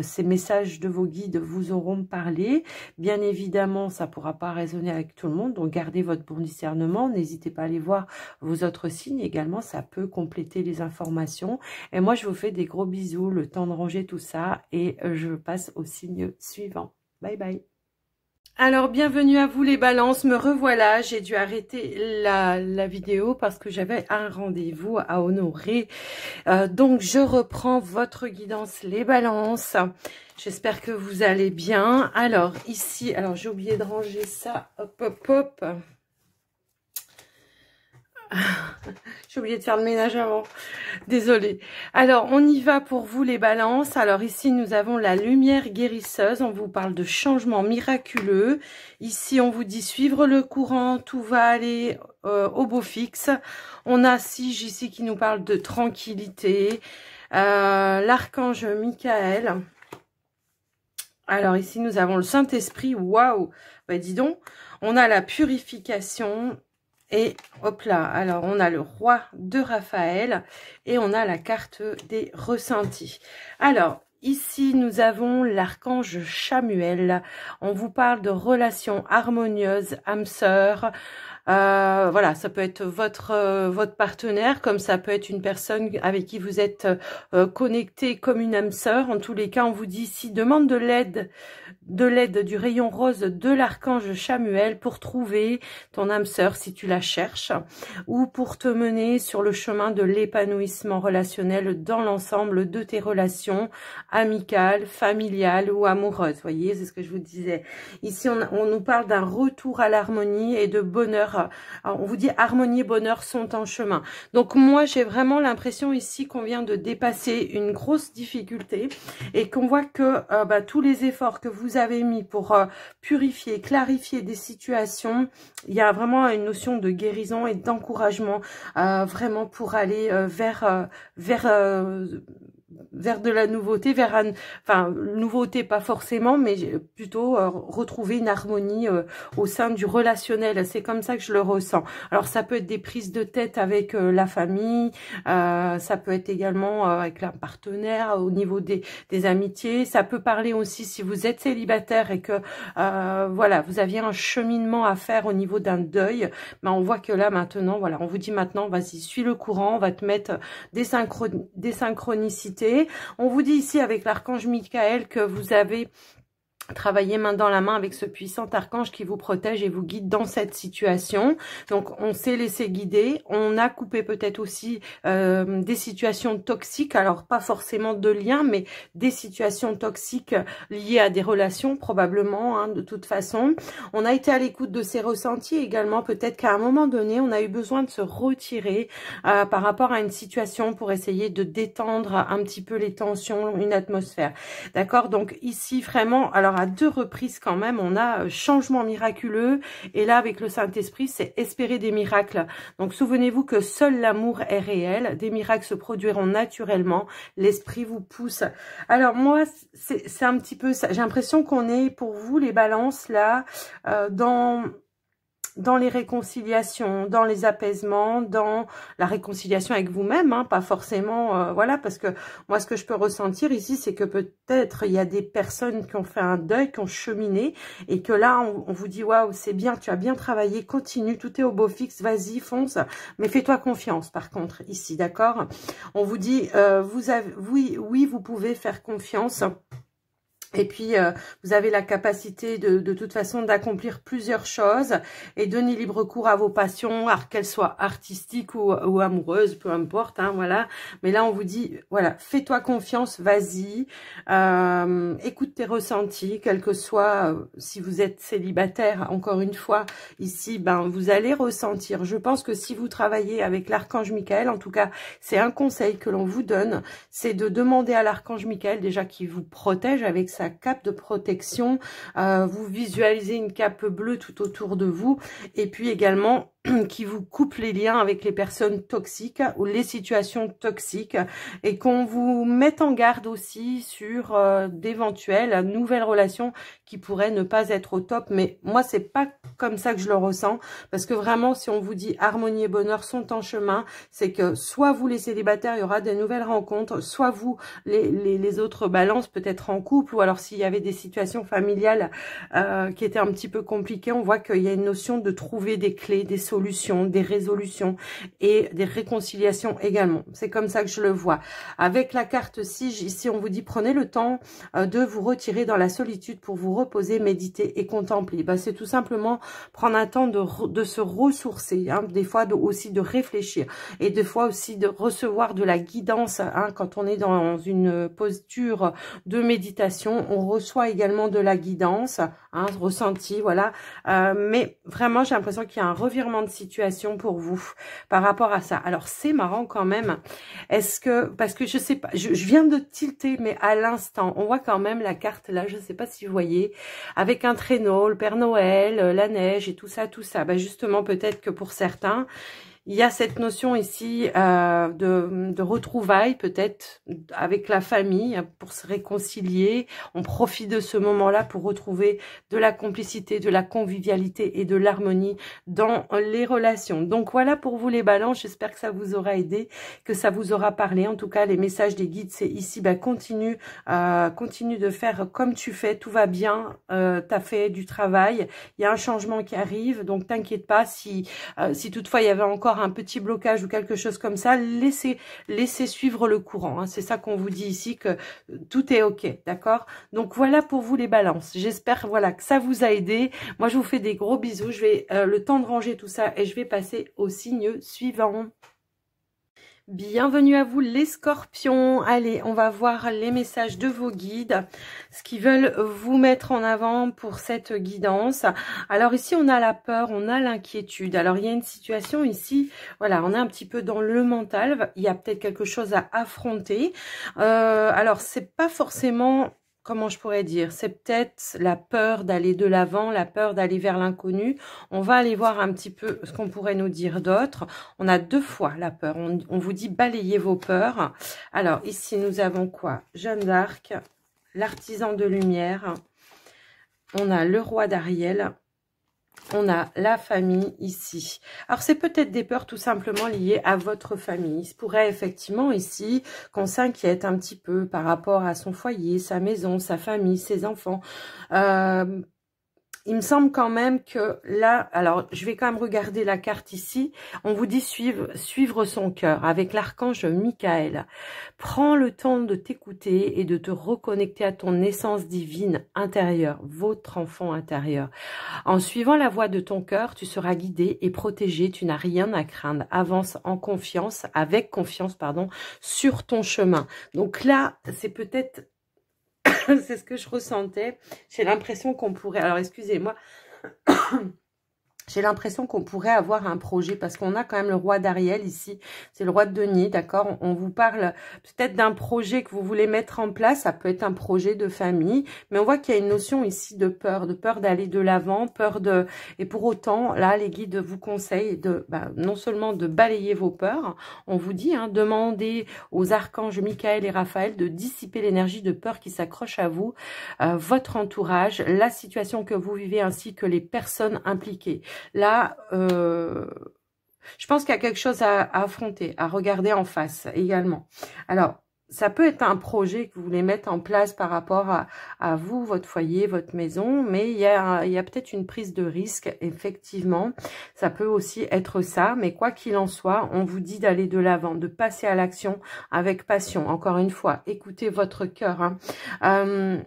ces messages de vos guides vous auront parlé. Bien évidemment, ça ne pourra pas résonner avec tout le monde, donc gardez votre bon discernement. N'hésitez pas à aller voir vos autres signes également, ça peut compléter les informations. Et moi, je vous fais des gros bisous, le temps de ranger tout ça, et je passe au signe suivant. Bye bye. Alors, bienvenue à vous les balances, me revoilà, j'ai dû arrêter la vidéo parce que j'avais un rendez-vous à honorer. Donc, je reprends votre guidance les balances. J'espère que vous allez bien. Alors, ici, alors j'ai oublié de ranger ça, hop, hop, hop. J'ai oublié de faire le ménage avant. Désolée. Alors, on y va pour vous les balances. Alors, ici, nous avons la lumière guérisseuse. On vous parle de changement miraculeux. Ici, on vous dit suivre le courant. Tout va aller au beau fixe. On a Sige ici qui nous parle de tranquillité. L'archange Michael. Alors, ici, nous avons le Saint-Esprit. Waouh! Bah, dis donc. On a la purification. Et hop là, alors on a le roi de Raphaël et on a la carte des ressentis. Alors, ici, nous avons l'archange Chamuel. On vous parle de relations harmonieuses, âme sœur. Voilà, ça peut être votre partenaire, comme ça peut être une personne avec qui vous êtes connecté comme une âme sœur. En tous les cas, on vous dit ici, demande de l'aide du rayon rose de l'archange Chamuel pour trouver ton âme sœur si tu la cherches, ou pour te mener sur le chemin de l'épanouissement relationnel dans l'ensemble de tes relations amicales, familiales ou amoureuses. Vous voyez, c'est ce que je vous disais. Ici, on nous parle d'un retour à l'harmonie et de bonheur. Alors, on vous dit harmonie et bonheur sont en chemin. Donc moi, j'ai vraiment l'impression ici qu'on vient de dépasser une grosse difficulté et qu'on voit que tous les efforts que vous avez mis pour purifier, clarifier des situations, il y a vraiment une notion de guérison et d'encouragement vraiment pour aller vers de la nouveauté, nouveauté pas forcément, mais plutôt retrouver une harmonie au sein du relationnel. C'est comme ça que je le ressens. Alors ça peut être des prises de tête avec la famille, ça peut être également avec un partenaire au niveau des amitiés. Ça peut parler aussi si vous êtes célibataire et que voilà, vous aviez un cheminement à faire au niveau d'un deuil. Mais on voit que là maintenant, voilà, on vous dit maintenant, vas-y, suis le courant, on va te mettre des synchronicités. On vous dit ici avec l'archange Michael que vous avez travaillez main dans la main avec ce puissant archange qui vous protège et vous guide dans cette situation. Donc, on s'est laissé guider. On a coupé peut-être aussi des situations toxiques. Alors, pas forcément de liens, mais des situations toxiques liées à des relations, probablement, hein, de toute façon. On a été à l'écoute de ses ressentis également. Peut-être qu'à un moment donné, on a eu besoin de se retirer par rapport à une situation pour essayer de détendre un petit peu les tensions, une atmosphère. D'accord? Donc, ici, vraiment, alors, à 2 reprises quand même, on a changement miraculeux et là avec le Saint-Esprit, c'est espérer des miracles. Donc souvenez-vous que seul l'amour est réel, des miracles se produiront naturellement, l'Esprit vous pousse. Alors moi, c'est un petit peu ça, j'ai l'impression qu'on est pour vous les balances là, dans les réconciliations, dans les apaisements, dans la réconciliation avec vous-même, hein, pas forcément, voilà, parce que moi, ce que je peux ressentir ici, c'est que peut-être il y a des personnes qui ont fait un deuil, qui ont cheminé, et que là, on vous dit, waouh, c'est bien, tu as bien travaillé, continue, tout est au beau fixe, vas-y, fonce, mais fais-toi confiance, par contre, ici, d'accord? On vous dit, oui, vous pouvez faire confiance. Et puis, vous avez la capacité de toute façon d'accomplir plusieurs choses et donner libre cours à vos passions, qu'elles soient artistiques ou amoureuses, peu importe, hein, voilà. Mais là, on vous dit, voilà, fais-toi confiance, vas-y, écoute tes ressentis, quel que soit, si vous êtes célibataire, encore une fois, ici, ben, vous allez ressentir. Je pense que si vous travaillez avec l'archange Michael, en tout cas, c'est un conseil que l'on vous donne, c'est de demander à l'archange Michael, déjà, qui vous protège avec sa cape de protection, vous visualisez une cape bleue tout autour de vous et puis également qui vous coupe les liens avec les personnes toxiques ou les situations toxiques et qu'on vous mette en garde aussi sur d'éventuelles nouvelles relations qui pourraient ne pas être au top. Mais moi, c'est pas comme ça que je le ressens parce que vraiment, si on vous dit harmonie et bonheur sont en chemin, c'est que soit vous les célibataires, il y aura des nouvelles rencontres, soit vous les autres balances peut-être en couple ou alors s'il y avait des situations familiales qui étaient un petit peu compliquées, on voit qu'il y a une notion de trouver des clés, des solutions, des résolutions et des réconciliations également. C'est comme ça que je le vois. Avec la carte 6, ici on vous dit prenez le temps de vous retirer dans la solitude pour vous reposer, méditer et contempler. Ben, c'est tout simplement prendre un temps de se ressourcer, hein, des fois aussi de réfléchir et des fois aussi de recevoir de la guidance, hein, quand on est dans une posture de méditation, on reçoit également de la guidance, hein, ressenti, voilà. Mais vraiment, j'ai l'impression qu'il y a un revirement de situation pour vous par rapport à ça. Alors, c'est marrant quand même. Est-ce que, parce que je sais pas, je viens de tilter, mais à l'instant, on voit quand même la carte là, je sais pas si vous voyez, avec un traîneau, le Père Noël, la neige et tout ça. Ben justement, peut-être que pour certains, Il y a cette notion ici de retrouvailles peut-être avec la famille pour se réconcilier. On profite de ce moment-là pour retrouver de la complicité, de la convivialité et de l'harmonie dans les relations. Donc voilà pour vous les balances, j'espère que ça vous aura aidé, que ça vous aura parlé. En tout cas, les messages des guides, c'est ici, continue de faire comme tu fais, tout va bien, tu as fait du travail, il y a un changement qui arrive, donc t'inquiète pas, si toutefois il y avait encore un petit blocage ou quelque chose comme ça, laissez suivre le courant, hein. C'est ça qu'on vous dit ici, que tout est ok, d'accord? Donc voilà pour vous les balances, j'espère voilà que ça vous a aidé. Moi je vous fais des gros bisous, je vais le temps de ranger tout ça et je vais passer au signe suivant. Bienvenue à vous les scorpions. Allez, on va voir les messages de vos guides, ce qu'ils veulent vous mettre en avant pour cette guidance. Alors ici, on a la peur, on a l'inquiétude. Alors, il y a une situation ici, voilà, on est un petit peu dans le mental. Il y a peut-être quelque chose à affronter. Alors, c'est pas forcément... Comment je pourrais dire? C'est peut-être la peur d'aller de l'avant, la peur d'aller vers l'inconnu. On va aller voir un petit peu ce qu'on pourrait nous dire d'autre. On a deux fois la peur. On vous dit balayez vos peurs. Alors ici, nous avons quoi? Jeanne d'Arc, l'artisan de lumière. On a le roi d'Ariel. On a la famille ici. Alors, c'est peut-être des peurs tout simplement liées à votre famille. Il se pourrait effectivement ici qu'on s'inquiète un petit peu par rapport à son foyer, sa maison, sa famille, ses enfants. Il me semble quand même que là, alors je vais quand même regarder la carte ici, on vous dit suivre son cœur avec l'archange Michael. Prends le temps de t'écouter et de te reconnecter à ton essence divine intérieure, votre enfant intérieur. En suivant la voie de ton cœur, tu seras guidé et protégé, tu n'as rien à craindre. Avance en confiance, avec confiance, pardon, sur ton chemin. Donc là, c'est peut-être... c'est ce que je ressentais. J'ai l'impression qu'on pourrait... Alors, excusez-moi. J'ai l'impression qu'on pourrait avoir un projet parce qu'on a quand même le roi d'Ariel ici. C'est le roi de denier, d'accord? On vous parle peut-être d'un projet que vous voulez mettre en place. Ça peut être un projet de famille. Mais on voit qu'il y a une notion ici de peur d'aller de l'avant, peur de... Et pour autant, là, les guides vous conseillent de non seulement de balayer vos peurs, on vous dit, hein, demandez aux archanges Michael et Raphaël de dissiper l'énergie de peur qui s'accroche à vous, votre entourage, la situation que vous vivez ainsi que les personnes impliquées. Là, je pense qu'il y a quelque chose à affronter, à regarder en face également. Alors, ça peut être un projet que vous voulez mettre en place par rapport à vous, votre foyer, votre maison, mais il y a peut-être une prise de risque, effectivement. Ça peut aussi être ça, mais quoi qu'il en soit, on vous dit d'aller de l'avant, de passer à l'action avec passion. Encore une fois, écoutez votre cœur, hein.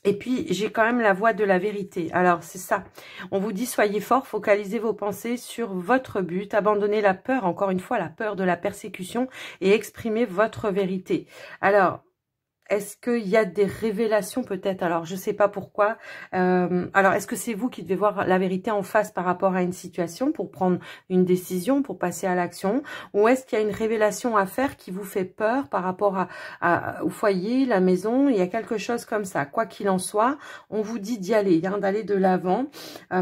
Et puis, j'ai quand même la voix de la vérité. Alors, c'est ça. On vous dit, soyez fort, focalisez vos pensées sur votre but, abandonnez la peur, encore une fois, la peur de la persécution et exprimez votre vérité. Alors, est-ce qu'il y a des révélations peut-être? Alors, je ne sais pas pourquoi. Alors, est-ce que c'est vous qui devez voir la vérité en face par rapport à une situation pour prendre une décision, pour passer à l'action? Ou est-ce qu'il y a une révélation à faire qui vous fait peur par rapport au foyer, la maison? Il y a quelque chose comme ça. Quoi qu'il en soit, on vous dit d'y aller, hein, d'aller de l'avant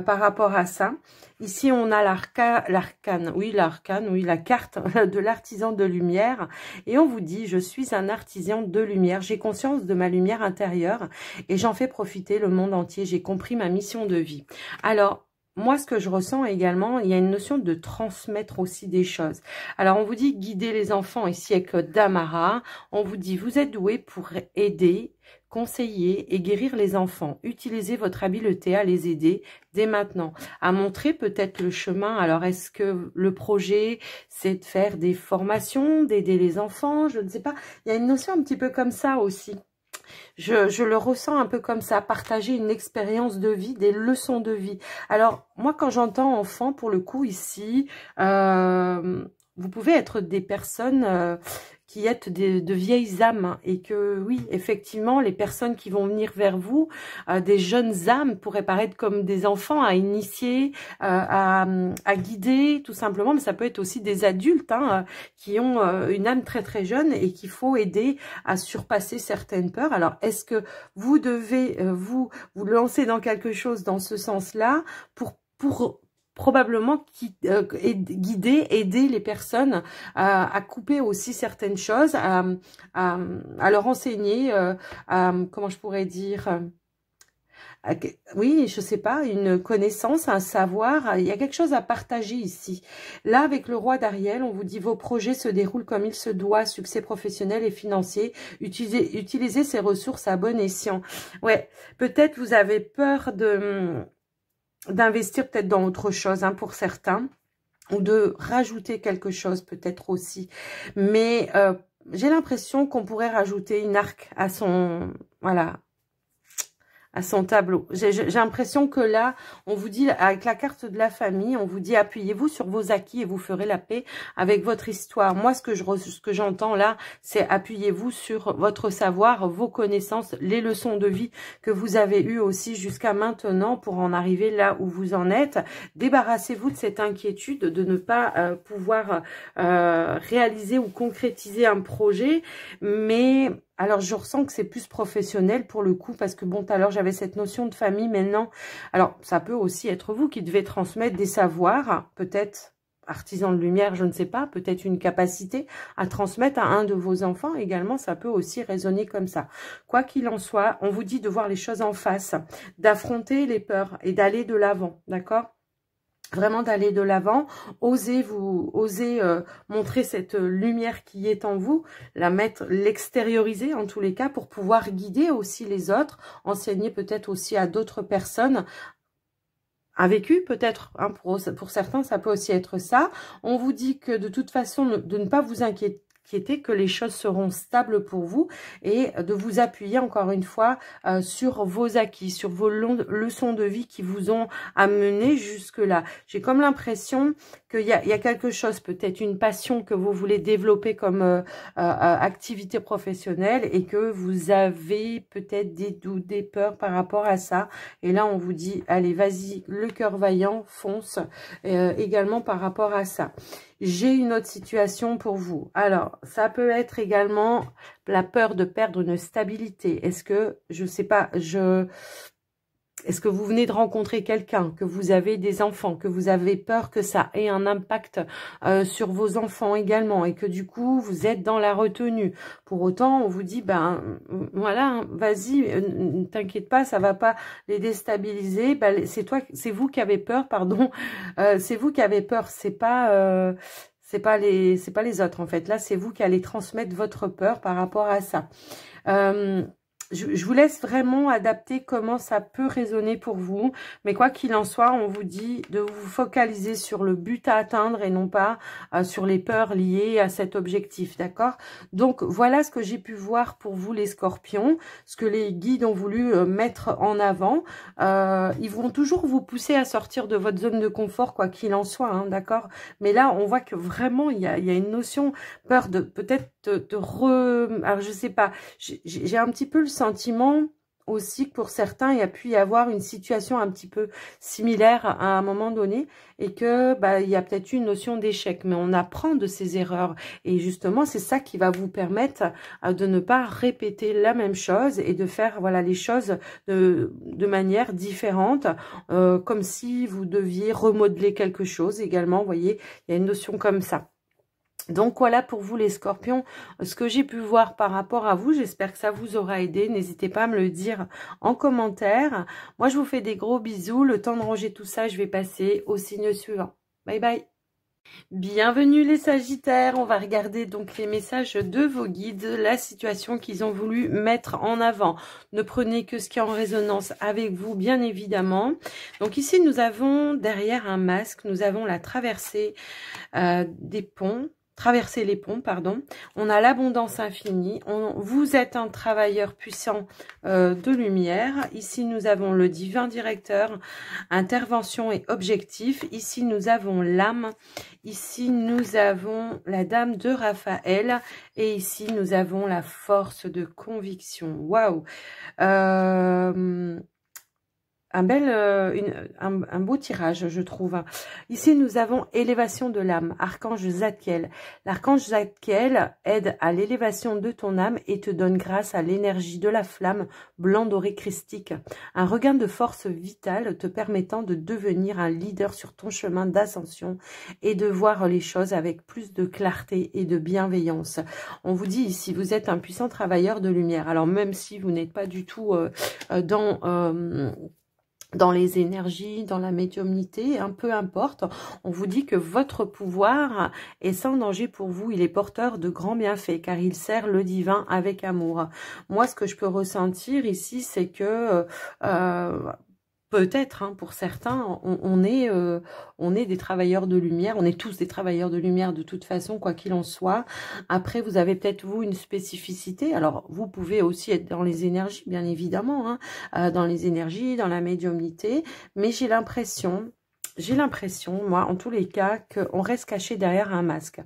par rapport à ça. Ici, on a la carte de l'artisan de lumière. Et on vous dit, je suis un artisan de lumière. J'ai conscience de ma lumière intérieure et j'en fais profiter le monde entier. J'ai compris ma mission de vie. Alors, moi, ce que je ressens également, il y a une notion de transmettre aussi des choses. Alors, on vous dit guider les enfants ici avec Damara. On vous dit, vous êtes doué pour aider, conseiller et guérir les enfants. Utilisez votre habileté à les aider dès maintenant, à montrer peut-être le chemin. Alors, est-ce que le projet, c'est de faire des formations, d'aider les enfants? Je ne sais pas. Il y a une notion un petit peu comme ça aussi. Je le ressens un peu comme ça, partager une expérience de vie, des leçons de vie. Alors, moi, quand j'entends enfant, pour le coup, ici, vous pouvez être des personnes qui êtes de vieilles âmes et que, oui, effectivement, les personnes qui vont venir vers vous, des jeunes âmes pourraient paraître comme des enfants à initier, à guider, tout simplement, mais ça peut être aussi des adultes hein, qui ont une âme très très jeune et qu'il faut aider à surpasser certaines peurs. Alors, est-ce que vous devez vous lancer dans quelque chose dans ce sens-là pour probablement guider, aider les personnes à couper aussi certaines choses, à leur enseigner, comment je pourrais dire, oui, je sais pas, une connaissance, un savoir, il y a quelque chose à partager ici. Là, avec le roi d'Ariel, on vous dit vos projets se déroulent comme il se doit, succès professionnel et financier, utilisez ces ressources à bon escient. Ouais, peut-être vous avez peur d'investir peut-être dans autre chose, hein, pour certains, ou de rajouter quelque chose peut-être aussi. Mais j'ai l'impression qu'on pourrait rajouter une arc à son, voilà, à son tableau. J'ai l'impression que là, on vous dit, avec la carte de la famille, on vous dit appuyez-vous sur vos acquis et vous ferez la paix avec votre histoire. Moi, ce que j'entends là, c'est appuyez-vous sur votre savoir, vos connaissances, les leçons de vie que vous avez eues aussi jusqu'à maintenant pour en arriver là où vous en êtes. Débarrassez-vous de cette inquiétude de ne pas pouvoir réaliser ou concrétiser un projet, mais... Alors, je ressens que c'est plus professionnel pour le coup, parce que bon, tout à l'heure, j'avais cette notion de famille, maintenant. Alors, ça peut aussi être vous qui devez transmettre des savoirs, peut-être artisan de lumière, je ne sais pas, peut-être une capacité à transmettre à un de vos enfants également, ça peut aussi résonner comme ça. Quoi qu'il en soit, on vous dit de voir les choses en face, d'affronter les peurs et d'aller de l'avant, d'accord ? Vraiment d'aller de l'avant, osez montrer cette lumière qui est en vous, l'extérioriser en tous les cas pour pouvoir guider aussi les autres, enseigner peut-être aussi à d'autres personnes, un vécu peut-être, hein, pour certains ça peut aussi être ça. On vous dit que de toute façon de ne pas vous inquiéter, que les choses seront stables pour vous et de vous appuyer encore une fois sur vos acquis, sur vos leçons de vie qui vous ont amené jusque-là. J'ai comme l'impression qu'il y a quelque chose, peut-être une passion que vous voulez développer comme activité professionnelle et que vous avez peut-être des doutes, des peurs par rapport à ça. Et là, on vous dit, allez, vas-y, le cœur vaillant, fonce également par rapport à ça. J'ai une autre situation pour vous. Alors, ça peut être également la peur de perdre une stabilité. Est-ce que, je sais pas, est-ce que vous venez de rencontrer quelqu'un, que vous avez des enfants, que vous avez peur que ça ait un impact sur vos enfants également et que du coup, vous êtes dans la retenue. Pour autant, on vous dit, ben voilà, hein, vas-y, ne t'inquiète pas, ça va pas les déstabiliser. Ben, c'est vous qui avez peur, pardon. C'est vous qui avez peur, c'est pas les autres en fait. Là, c'est vous qui allez transmettre votre peur par rapport à ça. Je vous laisse vraiment adapter comment ça peut résonner pour vous. Mais quoi qu'il en soit, on vous dit de vous focaliser sur le but à atteindre et non pas sur les peurs liées à cet objectif, d'accord? Donc, voilà ce que j'ai pu voir pour vous les scorpions, ce que les guides ont voulu mettre en avant. Ils vont toujours vous pousser à sortir de votre zone de confort, quoi qu'il en soit, hein, d'accord? Mais là, on voit que vraiment, il y a une notion, peur de peut-être alors, je sais pas, j'ai un petit peu le sentiment aussi que pour certains, il y a pu y avoir une situation un petit peu similaire à un moment donné et que il y a peut-être une notion d'échec, mais on apprend de ses erreurs et justement, c'est ça qui va vous permettre de ne pas répéter la même chose et de faire voilà les choses de manière différente, comme si vous deviez remodeler quelque chose également, vous voyez, il y a une notion comme ça. Donc voilà pour vous les scorpions, ce que j'ai pu voir par rapport à vous. J'espère que ça vous aura aidé. N'hésitez pas à me le dire en commentaire. Moi, je vous fais des gros bisous. Le temps de ranger tout ça, je vais passer au signe suivant. Bye bye. Bienvenue les Sagittaires, on va regarder donc les messages de vos guides, la situation qu'ils ont voulu mettre en avant. Ne prenez que ce qui est en résonance avec vous, bien évidemment. Donc ici, nous avons derrière un masque, nous avons la traversée des ponts. Traverser les ponts, pardon. On a l'abondance infinie. Vous êtes un travailleur puissant de lumière. Ici, nous avons le divin directeur, intervention et objectif. Ici, nous avons l'âme. Ici, nous avons la dame de Raphaël. Et ici, nous avons la force de conviction. Waouh! un beau tirage, je trouve. Ici, nous avons élévation de l'âme, archange Zadkiel. L'archange Zadkiel aide à l'élévation de ton âme et te donne grâce à l'énergie de la flamme blanc doré christique. Un regain de force vitale te permettant de devenir un leader sur ton chemin d'ascension et de voir les choses avec plus de clarté et de bienveillance. On vous dit ici, vous êtes un puissant travailleur de lumière. Alors, même si vous n'êtes pas du tout dans les énergies, dans la médiumnité, peu importe, on vous dit que votre pouvoir est sans danger pour vous, il est porteur de grands bienfaits, car il sert le divin avec amour. Moi, ce que je peux ressentir ici, c'est que peut-être, pour certains, on est des travailleurs de lumière, on est tous des travailleurs de lumière de toute façon, quoi qu'il en soit. Après, vous avez peut-être, vous, une spécificité. Alors, vous pouvez aussi être dans les énergies, bien évidemment, dans les énergies, dans la médiumnité, mais j'ai l'impression, moi, en tous les cas, qu'on reste caché derrière un masque.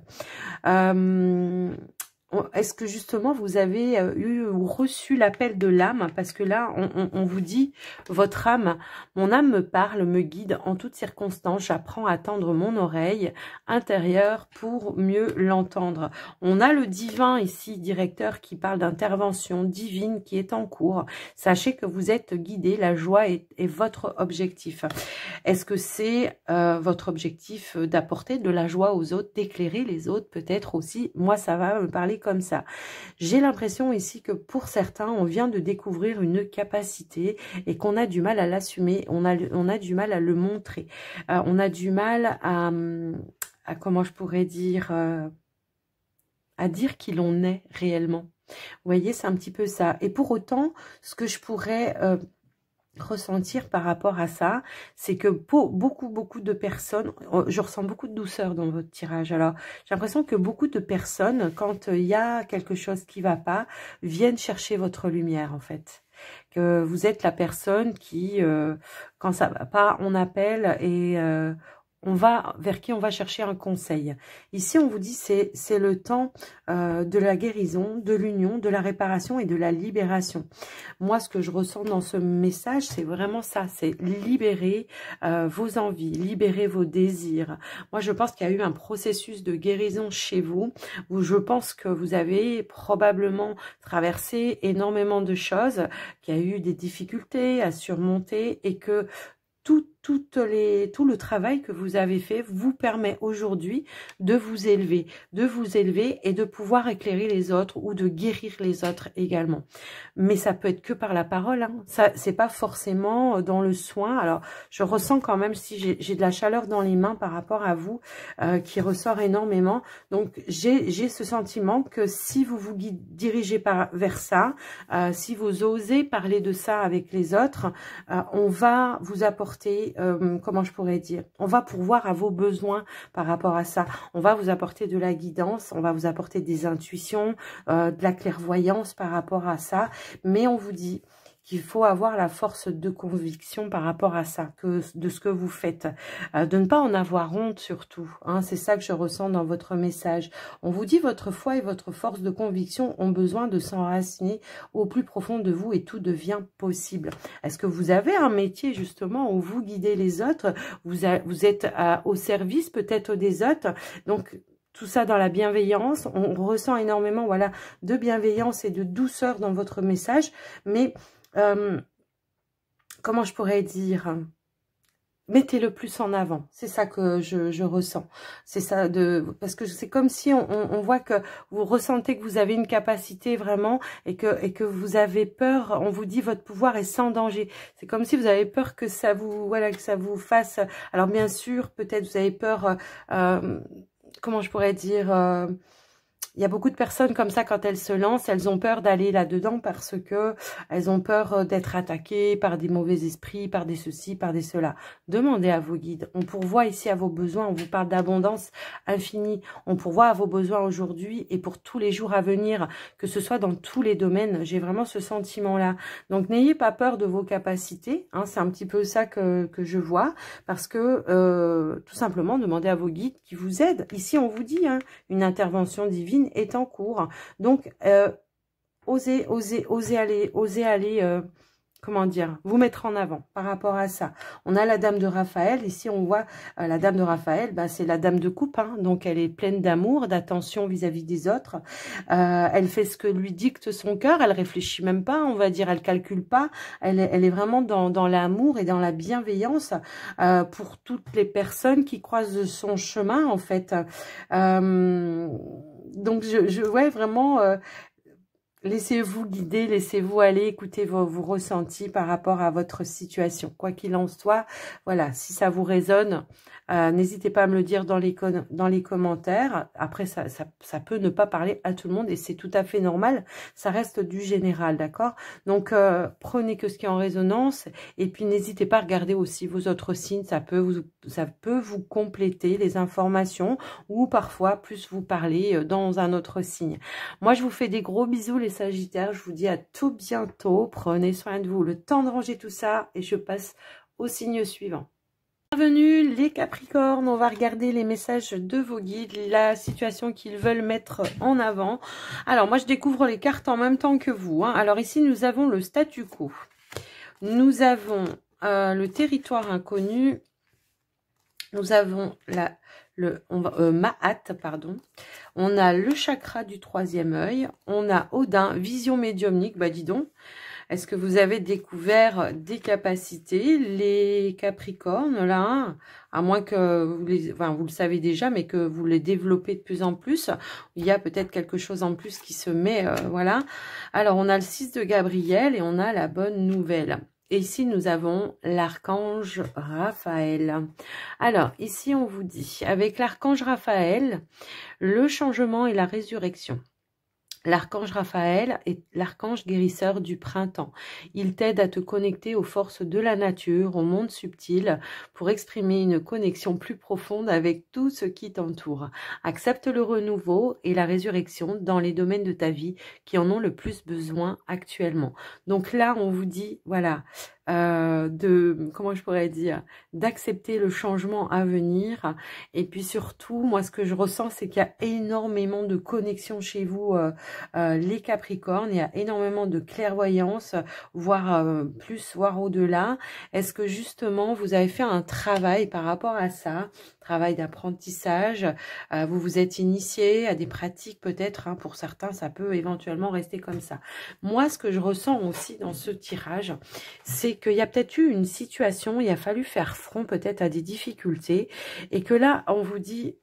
Est-ce que justement vous avez eu ou reçu l'appel de l'âme? Parce que là, on vous dit, votre âme, mon âme me parle, me guide en toutes circonstances. J'apprends à tendre mon oreille intérieure pour mieux l'entendre. On a le divin ici, directeur, qui parle d'intervention divine qui est en cours. Sachez que vous êtes guidé, la joie est votre objectif. Est-ce que c'est votre objectif d'apporter de la joie aux autres, d'éclairer les autres peut-être aussi? Moi, ça va me parler comme ça. J'ai l'impression ici que pour certains, on vient de découvrir une capacité et qu'on a du mal à l'assumer, on a du mal à le montrer, on a du mal à comment je pourrais dire, à dire qui l'on est réellement. Vous voyez, c'est un petit peu ça. Et pour autant, ce que je pourrais ressentir par rapport à ça, c'est que pour beaucoup de personnes, je ressens beaucoup de douceur dans votre tirage. Alors, j'ai l'impression que beaucoup de personnes, quand il y a quelque chose qui va pas, viennent chercher votre lumière, en fait. Que vous êtes la personne qui, quand ça va pas, on appelle et vers qui on va chercher un conseil. Ici, on vous dit c'est le temps de la guérison, de l'union, de la réparation et de la libération. Moi, ce que je ressens dans ce message, c'est vraiment ça, c'est libérer vos envies, libérer vos désirs. Moi, je pense qu'il y a eu un processus de guérison chez vous, où je pense que vous avez probablement traversé énormément de choses, qu'il y a eu des difficultés à surmonter et que tout le travail que vous avez fait vous permet aujourd'hui de vous élever et de pouvoir éclairer les autres ou de guérir les autres également. Mais ça peut être que par la parole, ça c'est pas forcément dans le soin. Alors je ressens quand même, si j'ai de la chaleur dans les mains par rapport à vous qui ressort énormément. Donc j'ai ce sentiment que si vous vous dirigez vers ça, si vous osez parler de ça avec les autres, on va vous apporter, comment je pourrais dire, on va pourvoir à vos besoins par rapport à ça. On va vous apporter de la guidance, on va vous apporter des intuitions, de la clairvoyance par rapport à ça. Mais on vous dit qu'il faut avoir la force de conviction par rapport à ça, de ce que vous faites. De ne pas en avoir honte surtout. C'est ça que je ressens dans votre message. On vous dit votre foi et votre force de conviction ont besoin de s'enraciner au plus profond de vous et tout devient possible. Est-ce que vous avez un métier justement où vous guidez les autres, vous êtes au service peut-être des autres, donc tout ça dans la bienveillance, on ressent énormément voilà, de bienveillance et de douceur dans votre message, mais comment je pourrais dire, mettez-le plus en avant, c'est ça que je ressens, c'est ça, parce que c'est comme si on voit que vous ressentez que vous avez une capacité vraiment et que vous avez peur, on vous dit votre pouvoir est sans danger, c'est comme si vous avez peur que ça vous, voilà, que ça vous fasse, alors bien sûr, peut-être vous avez peur, comment je pourrais dire, il y a beaucoup de personnes comme ça, quand elles se lancent, elles ont peur d'aller là-dedans parce que elles ont peur d'être attaquées par des mauvais esprits, par des ceci, par des cela. Demandez à vos guides. On pourvoit ici à vos besoins. On vous parle d'abondance infinie. On pourvoit à vos besoins aujourd'hui et pour tous les jours à venir, que ce soit dans tous les domaines. J'ai vraiment ce sentiment-là. Donc, n'ayez pas peur de vos capacités. C'est un petit peu ça que je vois parce que tout simplement, demandez à vos guides qui vous aident. Ici, on vous dit, une intervention divine est en cours. Donc, osez aller comment dire, vous mettre en avant par rapport à ça. On a la dame de Raphaël. Ici, on voit la dame de Raphaël, bah, c'est la dame de coupe. Hein, donc, elle est pleine d'amour, d'attention vis-à-vis des autres. Elle fait ce que lui dicte son cœur. Elle réfléchit même pas, on va dire. Elle calcule pas. Elle est vraiment dans l'amour et dans la bienveillance pour toutes les personnes qui croisent son chemin, en fait. Donc, je vois vraiment... laissez-vous guider, laissez-vous aller, écoutez vos ressentis par rapport à votre situation. Quoi qu'il en soit, voilà, si ça vous résonne, n'hésitez pas à me le dire dans les commentaires. Après, ça peut ne pas parler à tout le monde et c'est tout à fait normal. Ça reste du général, d'accord? Donc, prenez que ce qui est en résonance et puis n'hésitez pas à regarder aussi vos autres signes. Ça peut vous compléter les informations ou parfois plus vous parler dans un autre signe. Moi, je vous fais des gros bisous les Sagittaires. Je vous dis à tout bientôt. Prenez soin de vous. Le temps de ranger tout ça et je passe au signe suivant. Bienvenue les Capricornes, on va regarder les messages de vos guides, la situation qu'ils veulent mettre en avant. Alors moi je découvre les cartes en même temps que vous. Hein. Alors ici nous avons le statu quo, nous avons le territoire inconnu, nous avons Mahat, pardon. On a le chakra du troisième œil, on a Odin, vision médiumnique, bah dis donc. Est-ce que vous avez découvert des capacités, les Capricornes, là, hein, à moins que vous le savez déjà, mais que vous les développez de plus en plus. Il y a peut-être quelque chose en plus qui se met, voilà. Alors, on a le 6 de Gabriel et on a la bonne nouvelle. Et ici, nous avons l'archange Raphaël. Alors, ici, on vous dit, avec l'archange Raphaël, le changement et la résurrection. L'archange Raphaël est l'archange guérisseur du printemps. Il t'aide à te connecter aux forces de la nature, au monde subtil, pour exprimer une connexion plus profonde avec tout ce qui t'entoure. Accepte le renouveau et la résurrection dans les domaines de ta vie qui en ont le plus besoin actuellement. Donc là, on vous dit, voilà, comment je pourrais dire, d'accepter le changement à venir. Et puis surtout, moi, ce que je ressens, c'est qu'il y a énormément de connexions chez vous, les Capricornes. Il y a énormément de clairvoyance, voire plus, voire au-delà. Est-ce que justement, vous avez fait un travail par rapport à ça, travail d'apprentissage, vous vous êtes initié à des pratiques peut-être, hein, pour certains, ça peut éventuellement rester comme ça. Moi, ce que je ressens aussi dans ce tirage, c'est qu'il y a peut-être eu une situation, il a fallu faire front peut-être à des difficultés et que là, on vous dit,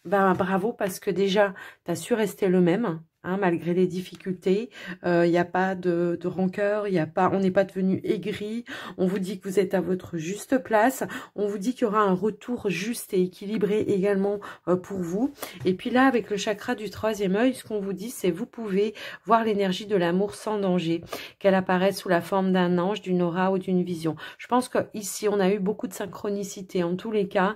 ben, bravo parce que déjà, tu as su rester le même. Hein, malgré les difficultés, il n'y a pas de rancœur, on n'est pas devenu aigri. On vous dit que vous êtes à votre juste place. On vous dit qu'il y aura un retour juste et équilibré également pour vous. Et puis là, avec le chakra du troisième œil, ce qu'on vous dit, c'est vous pouvez voir l'énergie de l'amour sans danger, qu'elle apparaisse sous la forme d'un ange, d'une aura ou d'une vision. Je pense que ici, on a eu beaucoup de synchronicité en tous les cas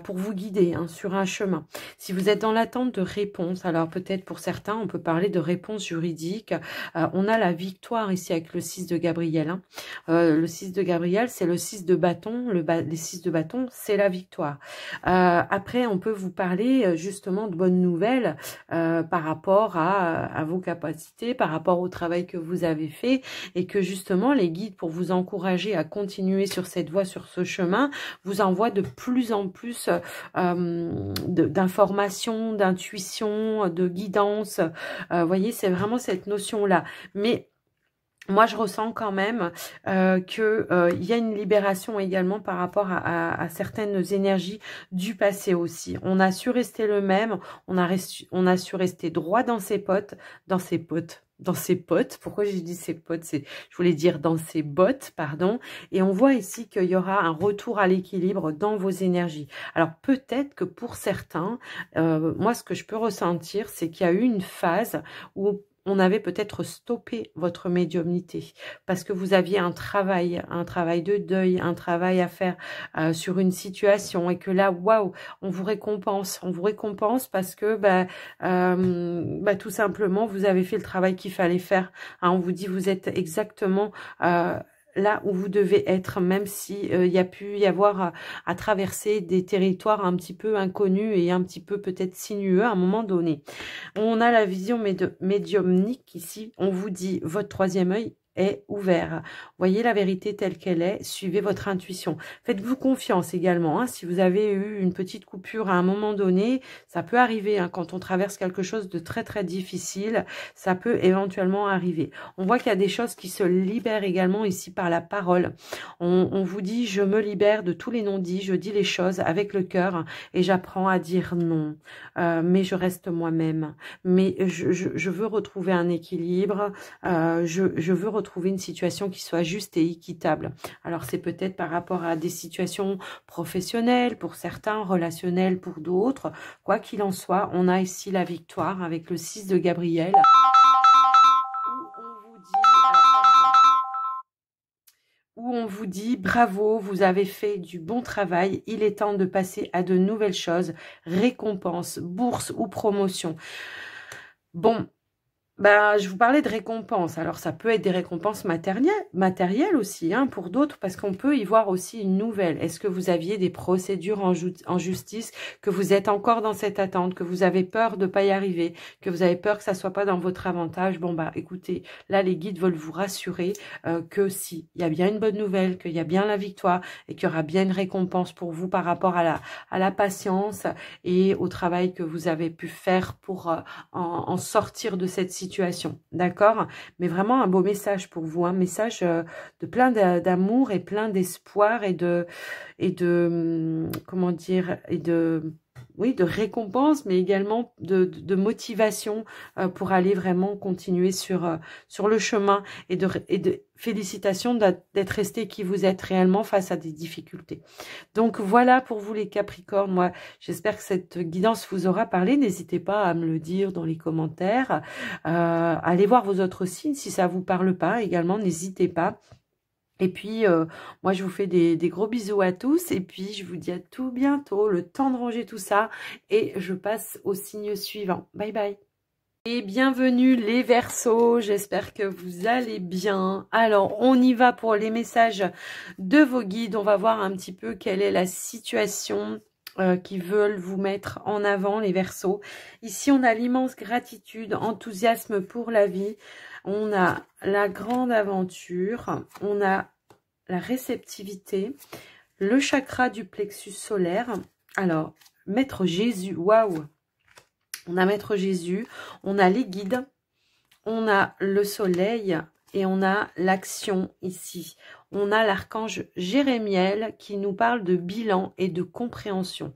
pour vous guider, hein, sur un chemin. Si vous êtes dans l'attente de réponses, alors peut-être pour certains, on peut parler de réponses juridiques. On a la victoire ici avec le 6 de Gabriel. Hein. Le 6 de Gabriel, c'est le 6 de bâton. Les 6 de bâton, c'est la victoire. Après, on peut vous parler justement de bonnes nouvelles par rapport à vos capacités, par rapport au travail que vous avez fait et que justement, les guides, pour vous encourager à continuer sur cette voie, sur ce chemin, vous envoient de plus en plus d'informations, d'intuition, de guidance. Voyez, c'est vraiment cette notion-là. Mais moi, je ressens quand même qu'il y a une libération également par rapport à certaines énergies du passé aussi. On a su rester le même, on a su rester droit dans ses potes, pourquoi j'ai dit ses potes, je voulais dire dans ses bottes, pardon, et on voit ici qu'il y aura un retour à l'équilibre dans vos énergies. Alors peut-être que pour certains, moi ce que je peux ressentir, c'est qu'il y a eu une phase où on avait peut-être stoppé votre médiumnité parce que vous aviez un travail de deuil, un travail à faire sur une situation et que là, waouh, on vous récompense parce que tout simplement, vous avez fait le travail qu'il fallait faire. Hein, on vous dit, vous êtes exactement là où vous devez être, même si il y a pu y avoir à traverser des territoires un petit peu inconnus et un petit peu peut-être sinueux à un moment donné. On a la vision médiumnique ici. On vous dit votre troisième œil est ouvert. Voyez la vérité telle qu'elle est, suivez votre intuition. Faites-vous confiance également. Hein, si vous avez eu une petite coupure à un moment donné, ça peut arriver. Hein, quand on traverse quelque chose de très très difficile, ça peut éventuellement arriver. On voit qu'il y a des choses qui se libèrent également ici par la parole. On vous dit, je me libère de tous les non-dits, je dis les choses avec le cœur et j'apprends à dire non. Mais je reste moi-même. Mais je veux retrouver un équilibre, je veux retrouver une situation qui soit juste et équitable. Alors c'est peut-être par rapport à des situations professionnelles pour certains, relationnelles pour d'autres. Quoi qu'il en soit, on a ici la victoire avec le 6 de Gabriel. Où on vous dit bravo, vous avez fait du bon travail, il est temps de passer à de nouvelles choses, récompense, bourse ou promotion. Bon, bah, je vous parlais de récompenses. Alors, ça peut être des récompenses matérielles aussi, hein, pour d'autres, parce qu'on peut y voir aussi une nouvelle. Est-ce que vous aviez des procédures en justice, que vous êtes encore dans cette attente, que vous avez peur de ne pas y arriver, que vous avez peur que ça soit pas dans votre avantage? Bon, bah, écoutez, là, les guides veulent vous rassurer que si, il y a bien une bonne nouvelle, qu'il y a bien la victoire et qu'il y aura bien une récompense pour vous par rapport à la patience et au travail que vous avez pu faire pour en sortir de cette situation, d'accord? Mais vraiment un beau message pour vous, un message de plein d'amour et plein d'espoir et comment dire, oui, de récompense, mais également de motivation pour aller vraiment continuer sur le chemin et de félicitations d'être resté qui vous êtes réellement face à des difficultés. Donc voilà pour vous les Capricornes. Moi, j'espère que cette guidance vous aura parlé. N'hésitez pas à me le dire dans les commentaires. Allez voir vos autres signes si ça vous parle pas. Également, n'hésitez pas. Et puis, moi, je vous fais des gros bisous à tous. Et puis, je vous dis à tout bientôt. Le temps de ranger tout ça. Et je passe au signe suivant. Bye bye. Et bienvenue les Verseaux, j'espère que vous allez bien. Alors, on y va pour les messages de vos guides. On va voir un petit peu quelle est la situation qu'ils veulent vous mettre en avant, les Verseaux. Ici, on a l'immense gratitude, enthousiasme pour la vie. On a la grande aventure, on a la réceptivité, le chakra du plexus solaire. Alors, Maître Jésus, waouh! On a Maître Jésus, on a les guides, on a le soleil et on a l'action ici. On a l'archange Jérémiel qui nous parle de bilan et de compréhension.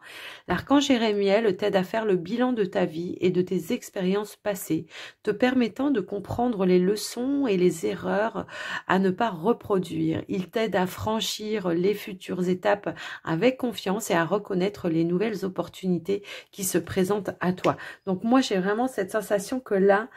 L'archange Jérémiel t'aide à faire le bilan de ta vie et de tes expériences passées, te permettant de comprendre les leçons et les erreurs à ne pas reproduire. Il t'aide à franchir les futures étapes avec confiance et à reconnaître les nouvelles opportunités qui se présentent à toi. Donc moi, j'ai vraiment cette sensation que là,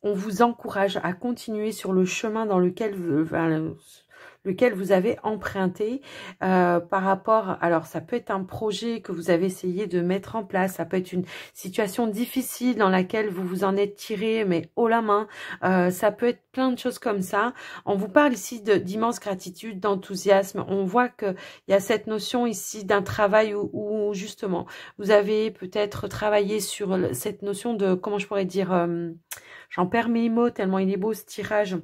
on vous encourage à continuer sur le chemin dans lequel vous avez emprunté par rapport, alors ça peut être un projet que vous avez essayé de mettre en place, ça peut être une situation difficile dans laquelle vous vous en êtes tiré mais haut la main, ça peut être plein de choses comme ça. On vous parle ici d'immense gratitude, d'enthousiasme. On voit qu'il y a cette notion ici d'un travail où justement vous avez peut-être travaillé sur cette notion de, comment je pourrais dire, j'en perds mes mots tellement il est beau ce tirage.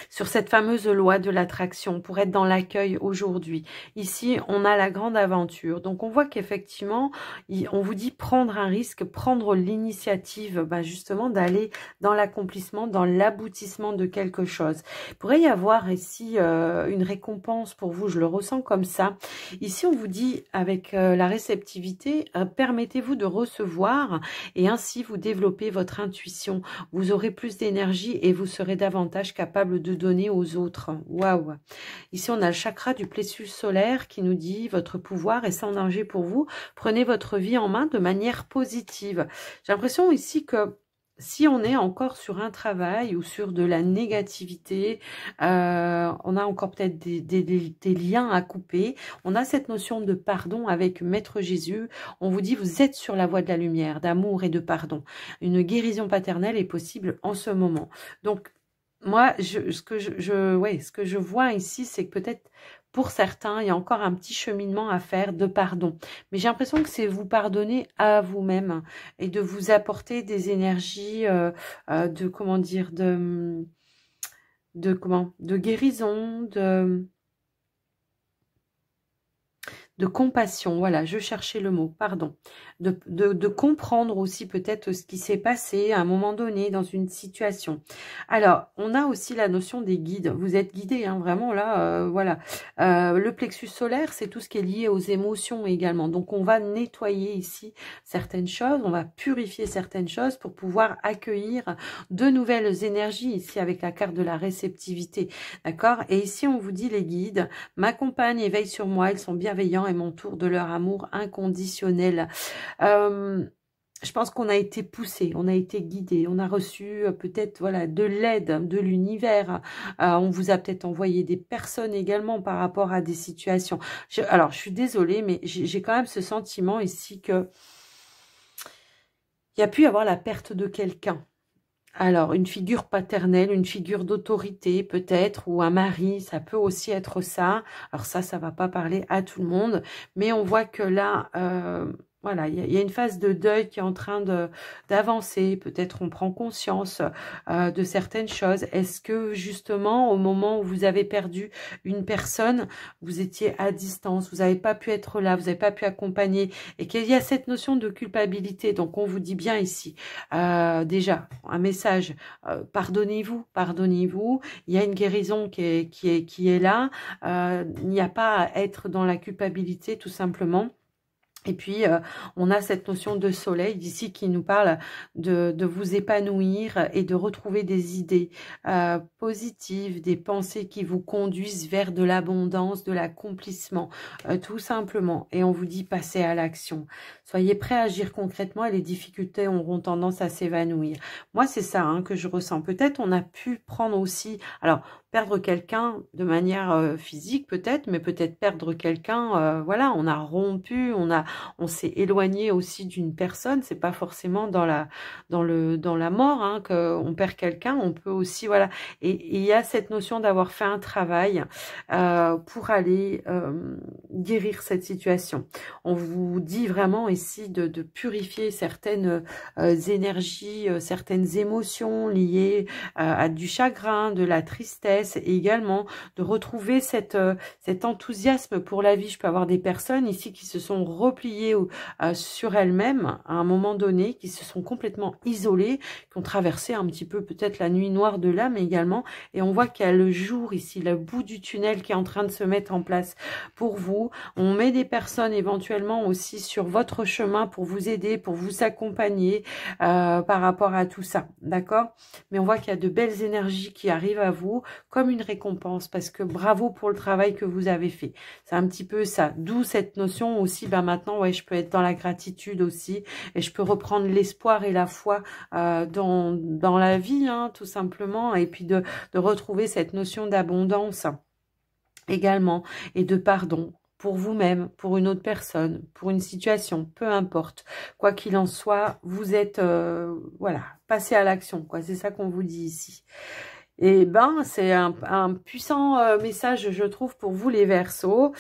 Sur cette fameuse loi de l'attraction pour être dans l'accueil aujourd'hui. Ici, on a la grande aventure. Donc, on voit qu'effectivement, on vous dit prendre un risque, prendre l'initiative justement d'aller dans l'accomplissement, dans l'aboutissement de quelque chose. Il pourrait y avoir ici une récompense pour vous, je le ressens comme ça. Ici, on vous dit avec la réceptivité, permettez-vous de recevoir et ainsi vous développez votre intuition. Vous aurez plus d'énergie et vous serez davantage capable de donner aux autres. Waouh! Ici, on a le chakra du plexus solaire qui nous dit votre pouvoir est sans danger pour vous. Prenez votre vie en main de manière positive. J'ai l'impression ici que si on est encore sur un travail ou sur de la négativité, on a encore peut-être des liens à couper. On a cette notion de pardon avec Maître Jésus. On vous dit vous êtes sur la voie de la lumière, d'amour et de pardon. Une guérison paternelle est possible en ce moment. Donc, moi, ce que je vois ici, c'est que peut-être pour certains, il y a encore un petit cheminement à faire de pardon. Mais j'ai l'impression que c'est vous pardonner à vous-même et de vous apporter des énergies de, comment dire, de guérison, de compassion, voilà, je cherchais le mot, pardon, de comprendre aussi peut-être ce qui s'est passé à un moment donné dans une situation. Alors, on a aussi la notion des guides, vous êtes guidés, hein, vraiment là, voilà. Le plexus solaire, c'est tout ce qui est lié aux émotions également, donc on va nettoyer ici certaines choses, on va purifier certaines choses pour pouvoir accueillir de nouvelles énergies, ici avec la carte de la réceptivité, d'accord? Et ici, on vous dit les guides, m'accompagnent et veillent sur moi, ils sont bienveillants et m'entourent de leur amour inconditionnel. Je pense qu'on a été poussé, on a été guidé, on a reçu peut-être voilà de l'aide de l'univers. On vous a peut-être envoyé des personnes également par rapport à des situations. Alors, je suis désolée, mais j'ai quand même ce sentiment ici que il y a pu y avoir la perte de quelqu'un. Alors, une figure paternelle, une figure d'autorité peut-être, ou un mari, ça peut aussi être ça. Alors ça va pas parler à tout le monde, mais on voit que là, voilà, il y a une phase de deuil qui est en train d'avancer. Peut-être on prend conscience de certaines choses. Est-ce que justement, au moment où vous avez perdu une personne, vous étiez à distance, vous n'avez pas pu être là, vous n'avez pas pu accompagner, et qu'il y a cette notion de culpabilité. Donc, on vous dit bien ici, déjà, un message, pardonnez-vous, pardonnez-vous. Il y a une guérison qui est là. Il n'y a pas à être dans la culpabilité, tout simplement. Et puis, on a cette notion de soleil d'ici qui nous parle de vous épanouir et de retrouver des idées positives, des pensées qui vous conduisent vers de l'abondance, de l'accomplissement, tout simplement. Et on vous dit, passez à l'action. Soyez prêts à agir concrètement et les difficultés auront tendance à s'évanouir. Moi, c'est ça hein, que je ressens. Peut-être on a pu prendre aussi... Alors, perdre quelqu'un de manière physique peut-être, mais peut-être perdre quelqu'un, voilà, on a rompu, on s'est éloigné aussi d'une personne, c'est pas forcément dans la mort hein, qu'on perd quelqu'un, on peut aussi, voilà, et il y a cette notion d'avoir fait un travail pour aller guérir cette situation. On vous dit vraiment ici de purifier certaines énergies, certaines émotions liées à du chagrin, de la tristesse, et également de retrouver cet enthousiasme pour la vie. Je peux avoir des personnes ici qui se sont repliées sur elles-mêmes à un moment donné, qui se sont complètement isolées, qui ont traversé un petit peu peut-être la nuit noire de l'âme également, et on voit qu'il y a le jour ici, le bout du tunnel qui est en train de se mettre en place pour vous. On met des personnes éventuellement aussi sur votre chemin pour vous aider, pour vous accompagner par rapport à tout ça, d'accord? Mais on voit qu'il y a de belles énergies qui arrivent à vous comme une récompense, parce que bravo pour le travail que vous avez fait. C'est un petit peu ça, d'où cette notion aussi, ben maintenant, ouais, je peux être dans la gratitude aussi, et je peux reprendre l'espoir et la foi dans la vie, hein, tout simplement, et puis de retrouver cette notion d'abondance également, et de pardon pour vous-même, pour une autre personne, pour une situation, peu importe. Quoi qu'il en soit, vous êtes, voilà, passez à l'action, quoi. C'est ça qu'on vous dit ici. Et ben, c'est un puissant message, je trouve, pour vous les Verseaux,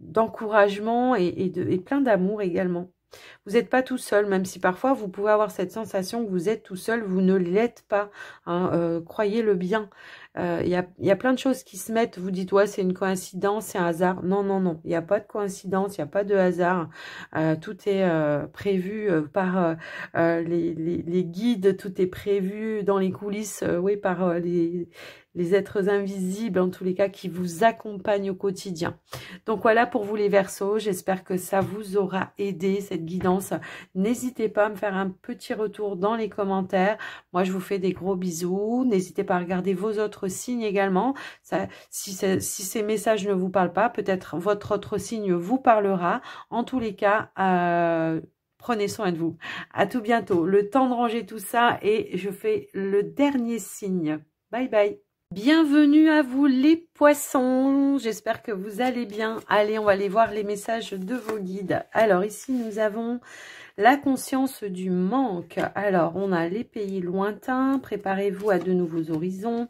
d'encouragement et plein d'amour également. Vous n'êtes pas tout seul, même si parfois vous pouvez avoir cette sensation que vous êtes tout seul, vous ne l'êtes pas, hein, croyez-le bien. Il y a plein de choses qui se mettent, vous dites, ouais, c'est une coïncidence, c'est un hasard. Non, non, non, il n'y a pas de coïncidence, il n'y a pas de hasard. Tout est prévu par les guides, tout est prévu dans les coulisses, oui, par les êtres invisibles, en tous les cas, qui vous accompagnent au quotidien. Donc voilà pour vous les Verseaux, j'espère que ça vous aura aidé, cette guidance. N'hésitez pas à me faire un petit retour dans les commentaires. Moi, je vous fais des gros bisous. N'hésitez pas à regarder vos autres signes également. Ça, si ces messages ne vous parlent pas, peut-être votre autre signe vous parlera. En tous les cas, prenez soin de vous. À tout bientôt. Le temps de ranger tout ça et je fais le dernier signe. Bye bye. Bienvenue à vous les poissons, j'espère que vous allez bien. Allez, on va aller voir les messages de vos guides. Alors ici, nous avons la conscience du manque. Alors, on a les pays lointains, préparez-vous à de nouveaux horizons.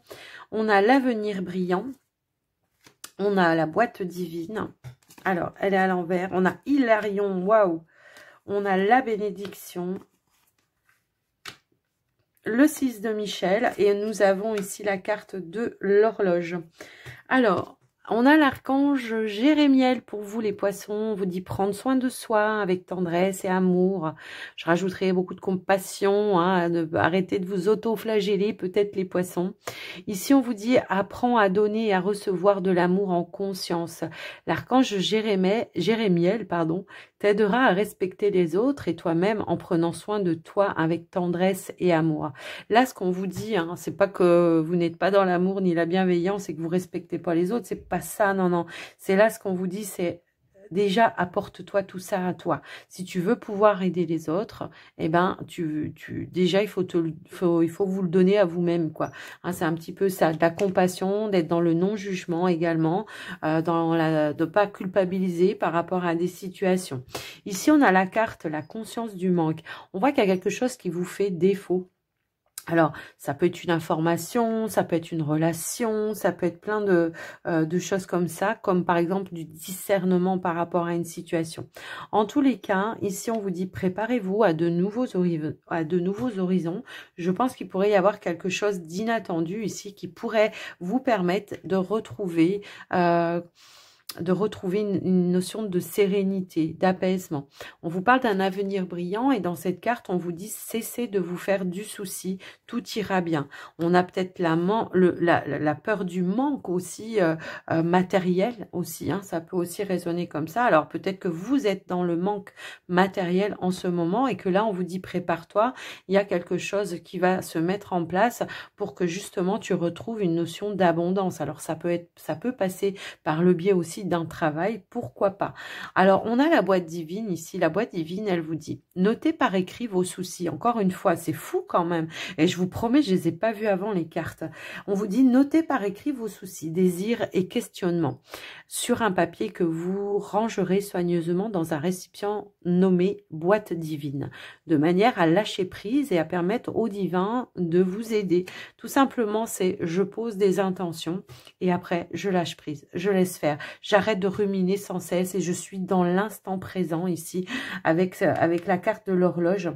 On a l'avenir brillant. On a la boîte divine. Alors, elle est à l'envers. On a Hilarion, waouh. On a la bénédiction. Le 6 de Michel. Et nous avons ici la carte de l'horloge. Alors, on a l'archange Jérémiel pour vous les poissons. On vous dit prendre soin de soi avec tendresse et amour. Je rajouterai beaucoup de compassion. Hein, arrêtez de vous auto-flageller peut-être les poissons. Ici, on vous dit apprends à donner et à recevoir de l'amour en conscience. L'archange Jérémiel, t'aidera à respecter les autres et toi-même en prenant soin de toi avec tendresse et amour. Là, ce qu'on vous dit, hein, c'est pas que vous n'êtes pas dans l'amour ni la bienveillance et que vous respectez pas les autres, c'est pas ça, non, non. C'est là ce qu'on vous dit, c'est déjà apporte-toi tout ça à toi. Si tu veux pouvoir aider les autres, eh ben déjà il faut vous le donner à vous-même, quoi. Hein, c'est un petit peu ça, de la compassion, d'être dans le non-jugement également, de pas culpabiliser par rapport à des situations. Ici on a la carte, la conscience du manque. On voit qu'il y a quelque chose qui vous fait défaut. Alors, ça peut être une information, ça peut être une relation, ça peut être plein de choses comme ça, comme par exemple du discernement par rapport à une situation. En tous les cas, ici, on vous dit préparez-vous à de nouveaux horizons. Je pense qu'il pourrait y avoir quelque chose d'inattendu ici qui pourrait vous permettre de retrouver une notion de sérénité, d'apaisement. On vous parle d'un avenir brillant et dans cette carte, on vous dit cessez de vous faire du souci, tout ira bien. On a peut-être la peur du manque aussi, matériel aussi, hein, ça peut aussi résonner comme ça. Alors peut-être que vous êtes dans le manque matériel en ce moment et que là, on vous dit prépare-toi, il y a quelque chose qui va se mettre en place pour que justement tu retrouves une notion d'abondance. Alors ça peut passer par le biais aussi d'un travail, pourquoi pas. Alors, on a la boîte divine ici. La boîte divine, elle vous dit, notez par écrit vos soucis. Encore une fois, c'est fou quand même. Et je vous promets, je les ai pas vus avant les cartes. On vous dit, notez par écrit vos soucis, désirs et questionnements sur un papier que vous rangerez soigneusement dans un récipient nommé boîte divine, de manière à lâcher prise et à permettre au divin de vous aider. Tout simplement, c'est je pose des intentions et après, je lâche prise, je laisse faire. J'arrête de ruminer sans cesse et je suis dans l'instant présent ici avec la carte de l'horloge.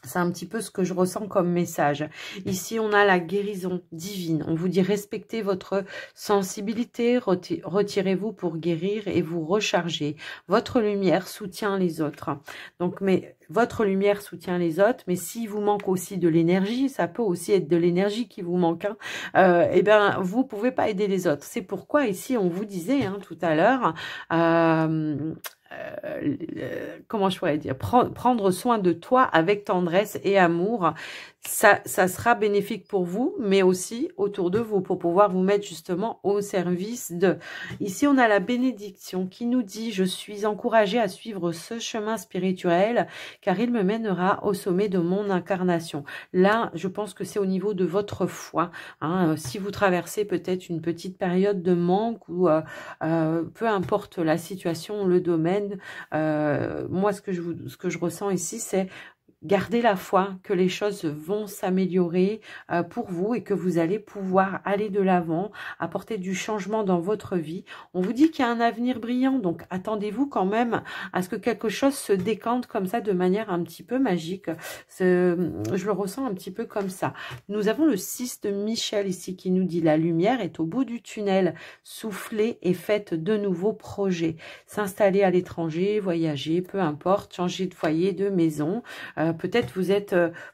C'est un petit peu ce que je ressens comme message. Ici, on a la guérison divine. On vous dit respectez votre sensibilité, retirez-vous pour guérir et vous recharger. Votre lumière soutient les autres. Donc, mais votre lumière soutient les autres, mais s'il vous manque aussi de l'énergie, ça peut aussi être de l'énergie qui vous manque, hein, eh bien, vous pouvez pas aider les autres. C'est pourquoi ici, on vous disait tout à l'heure, comment je pourrais dire, prendre soin de toi avec tendresse et amour, ça sera bénéfique pour vous, mais aussi autour de vous, pour pouvoir vous mettre justement au service de. Ici, on a la bénédiction qui nous dit, je suis encouragée à suivre ce chemin spirituel, car il me mènera au sommet de mon incarnation. Là, je pense que c'est au niveau de votre foi. Hein, si vous traversez peut-être une petite période de manque ou peu importe la situation, le domaine, moi, ce que je ressens ici, c'est gardez la foi que les choses vont s'améliorer pour vous et que vous allez pouvoir aller de l'avant, apporter du changement dans votre vie. On vous dit qu'il y a un avenir brillant, donc attendez-vous quand même à ce que quelque chose se décante comme ça de manière un petit peu magique. Je le ressens un petit peu comme ça. Nous avons le 6 de Michel ici qui nous dit la lumière est au bout du tunnel. Soufflez et faites de nouveaux projets. S'installer à l'étranger, voyager, peu importe, changer de foyer, de maison. Peut-être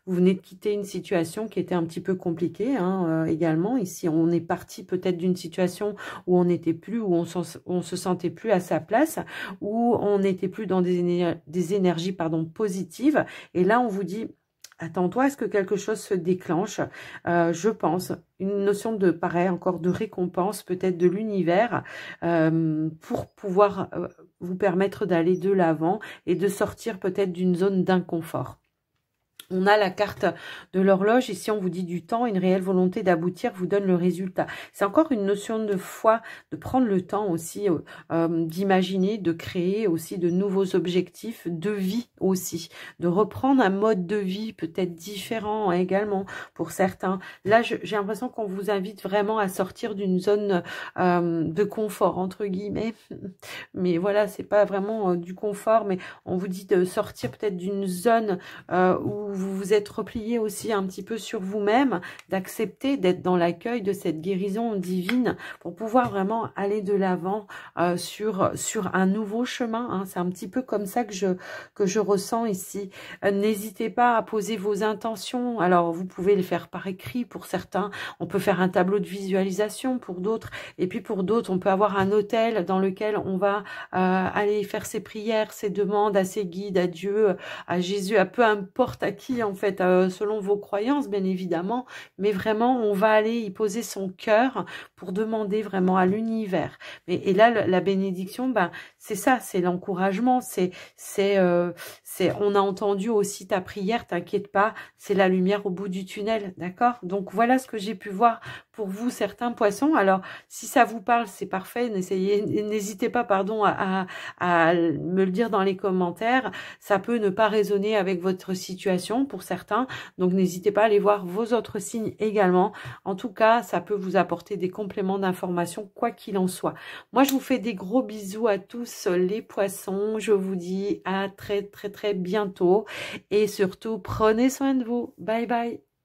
vous venez de quitter une situation qui était un petit peu compliquée également. Ici, on est parti peut-être d'une situation où on n'était plus, où on se sentait plus à sa place, où on n'était plus dans des énergies positives. Et là, on vous dit, attends-toi à ce que quelque chose se déclenche. Je pense, une notion de, pareil, encore de récompense, peut-être de l'univers, pour pouvoir vous permettre d'aller de l'avant et de sortir peut-être d'une zone d'inconfort. On a la carte de l'horloge. Ici, on vous dit du temps, une réelle volonté d'aboutir vous donne le résultat. C'est encore une notion de foi, de prendre le temps aussi d'imaginer, de créer aussi de nouveaux objectifs, de vie aussi, de reprendre un mode de vie peut-être différent également pour certains. Là, j'ai l'impression qu'on vous invite vraiment à sortir d'une zone de confort, entre guillemets. Mais voilà, c'est pas vraiment du confort, mais on vous dit de sortir peut-être d'une zone où vous vous êtes replié aussi un petit peu sur vous-même, d'accepter d'être dans l'accueil de cette guérison divine pour pouvoir vraiment aller de l'avant sur un nouveau chemin. Hein. C'est un petit peu comme ça que je ressens ici. N'hésitez pas à poser vos intentions. Alors, vous pouvez les faire par écrit pour certains. On peut faire un tableau de visualisation pour d'autres. Et puis pour d'autres, on peut avoir un hôtel dans lequel on va aller faire ses prières, ses demandes à ses guides, à Dieu, à Jésus, à peu importe à qui en fait, selon vos croyances bien évidemment, mais vraiment on va aller y poser son cœur pour demander vraiment à l'univers. Et là la bénédiction, ben c'est ça, c'est l'encouragement, on a entendu aussi ta prière, t'inquiète pas, c'est la lumière au bout du tunnel, d'accord? Donc voilà ce que j'ai pu voir pour vous, certains poissons. Alors si ça vous parle, c'est parfait, n'hésitez pas pardon à me le dire dans les commentaires. Ça peut ne pas résonner avec votre situation pour certains, donc n'hésitez pas à aller voir vos autres signes également. En tout cas, ça peut vous apporter des compléments d'information, quoi qu'il en soit. Moi, je vous fais des gros bisous à tous les poissons. Je vous dis à très bientôt et surtout, prenez soin de vous. Bye bye.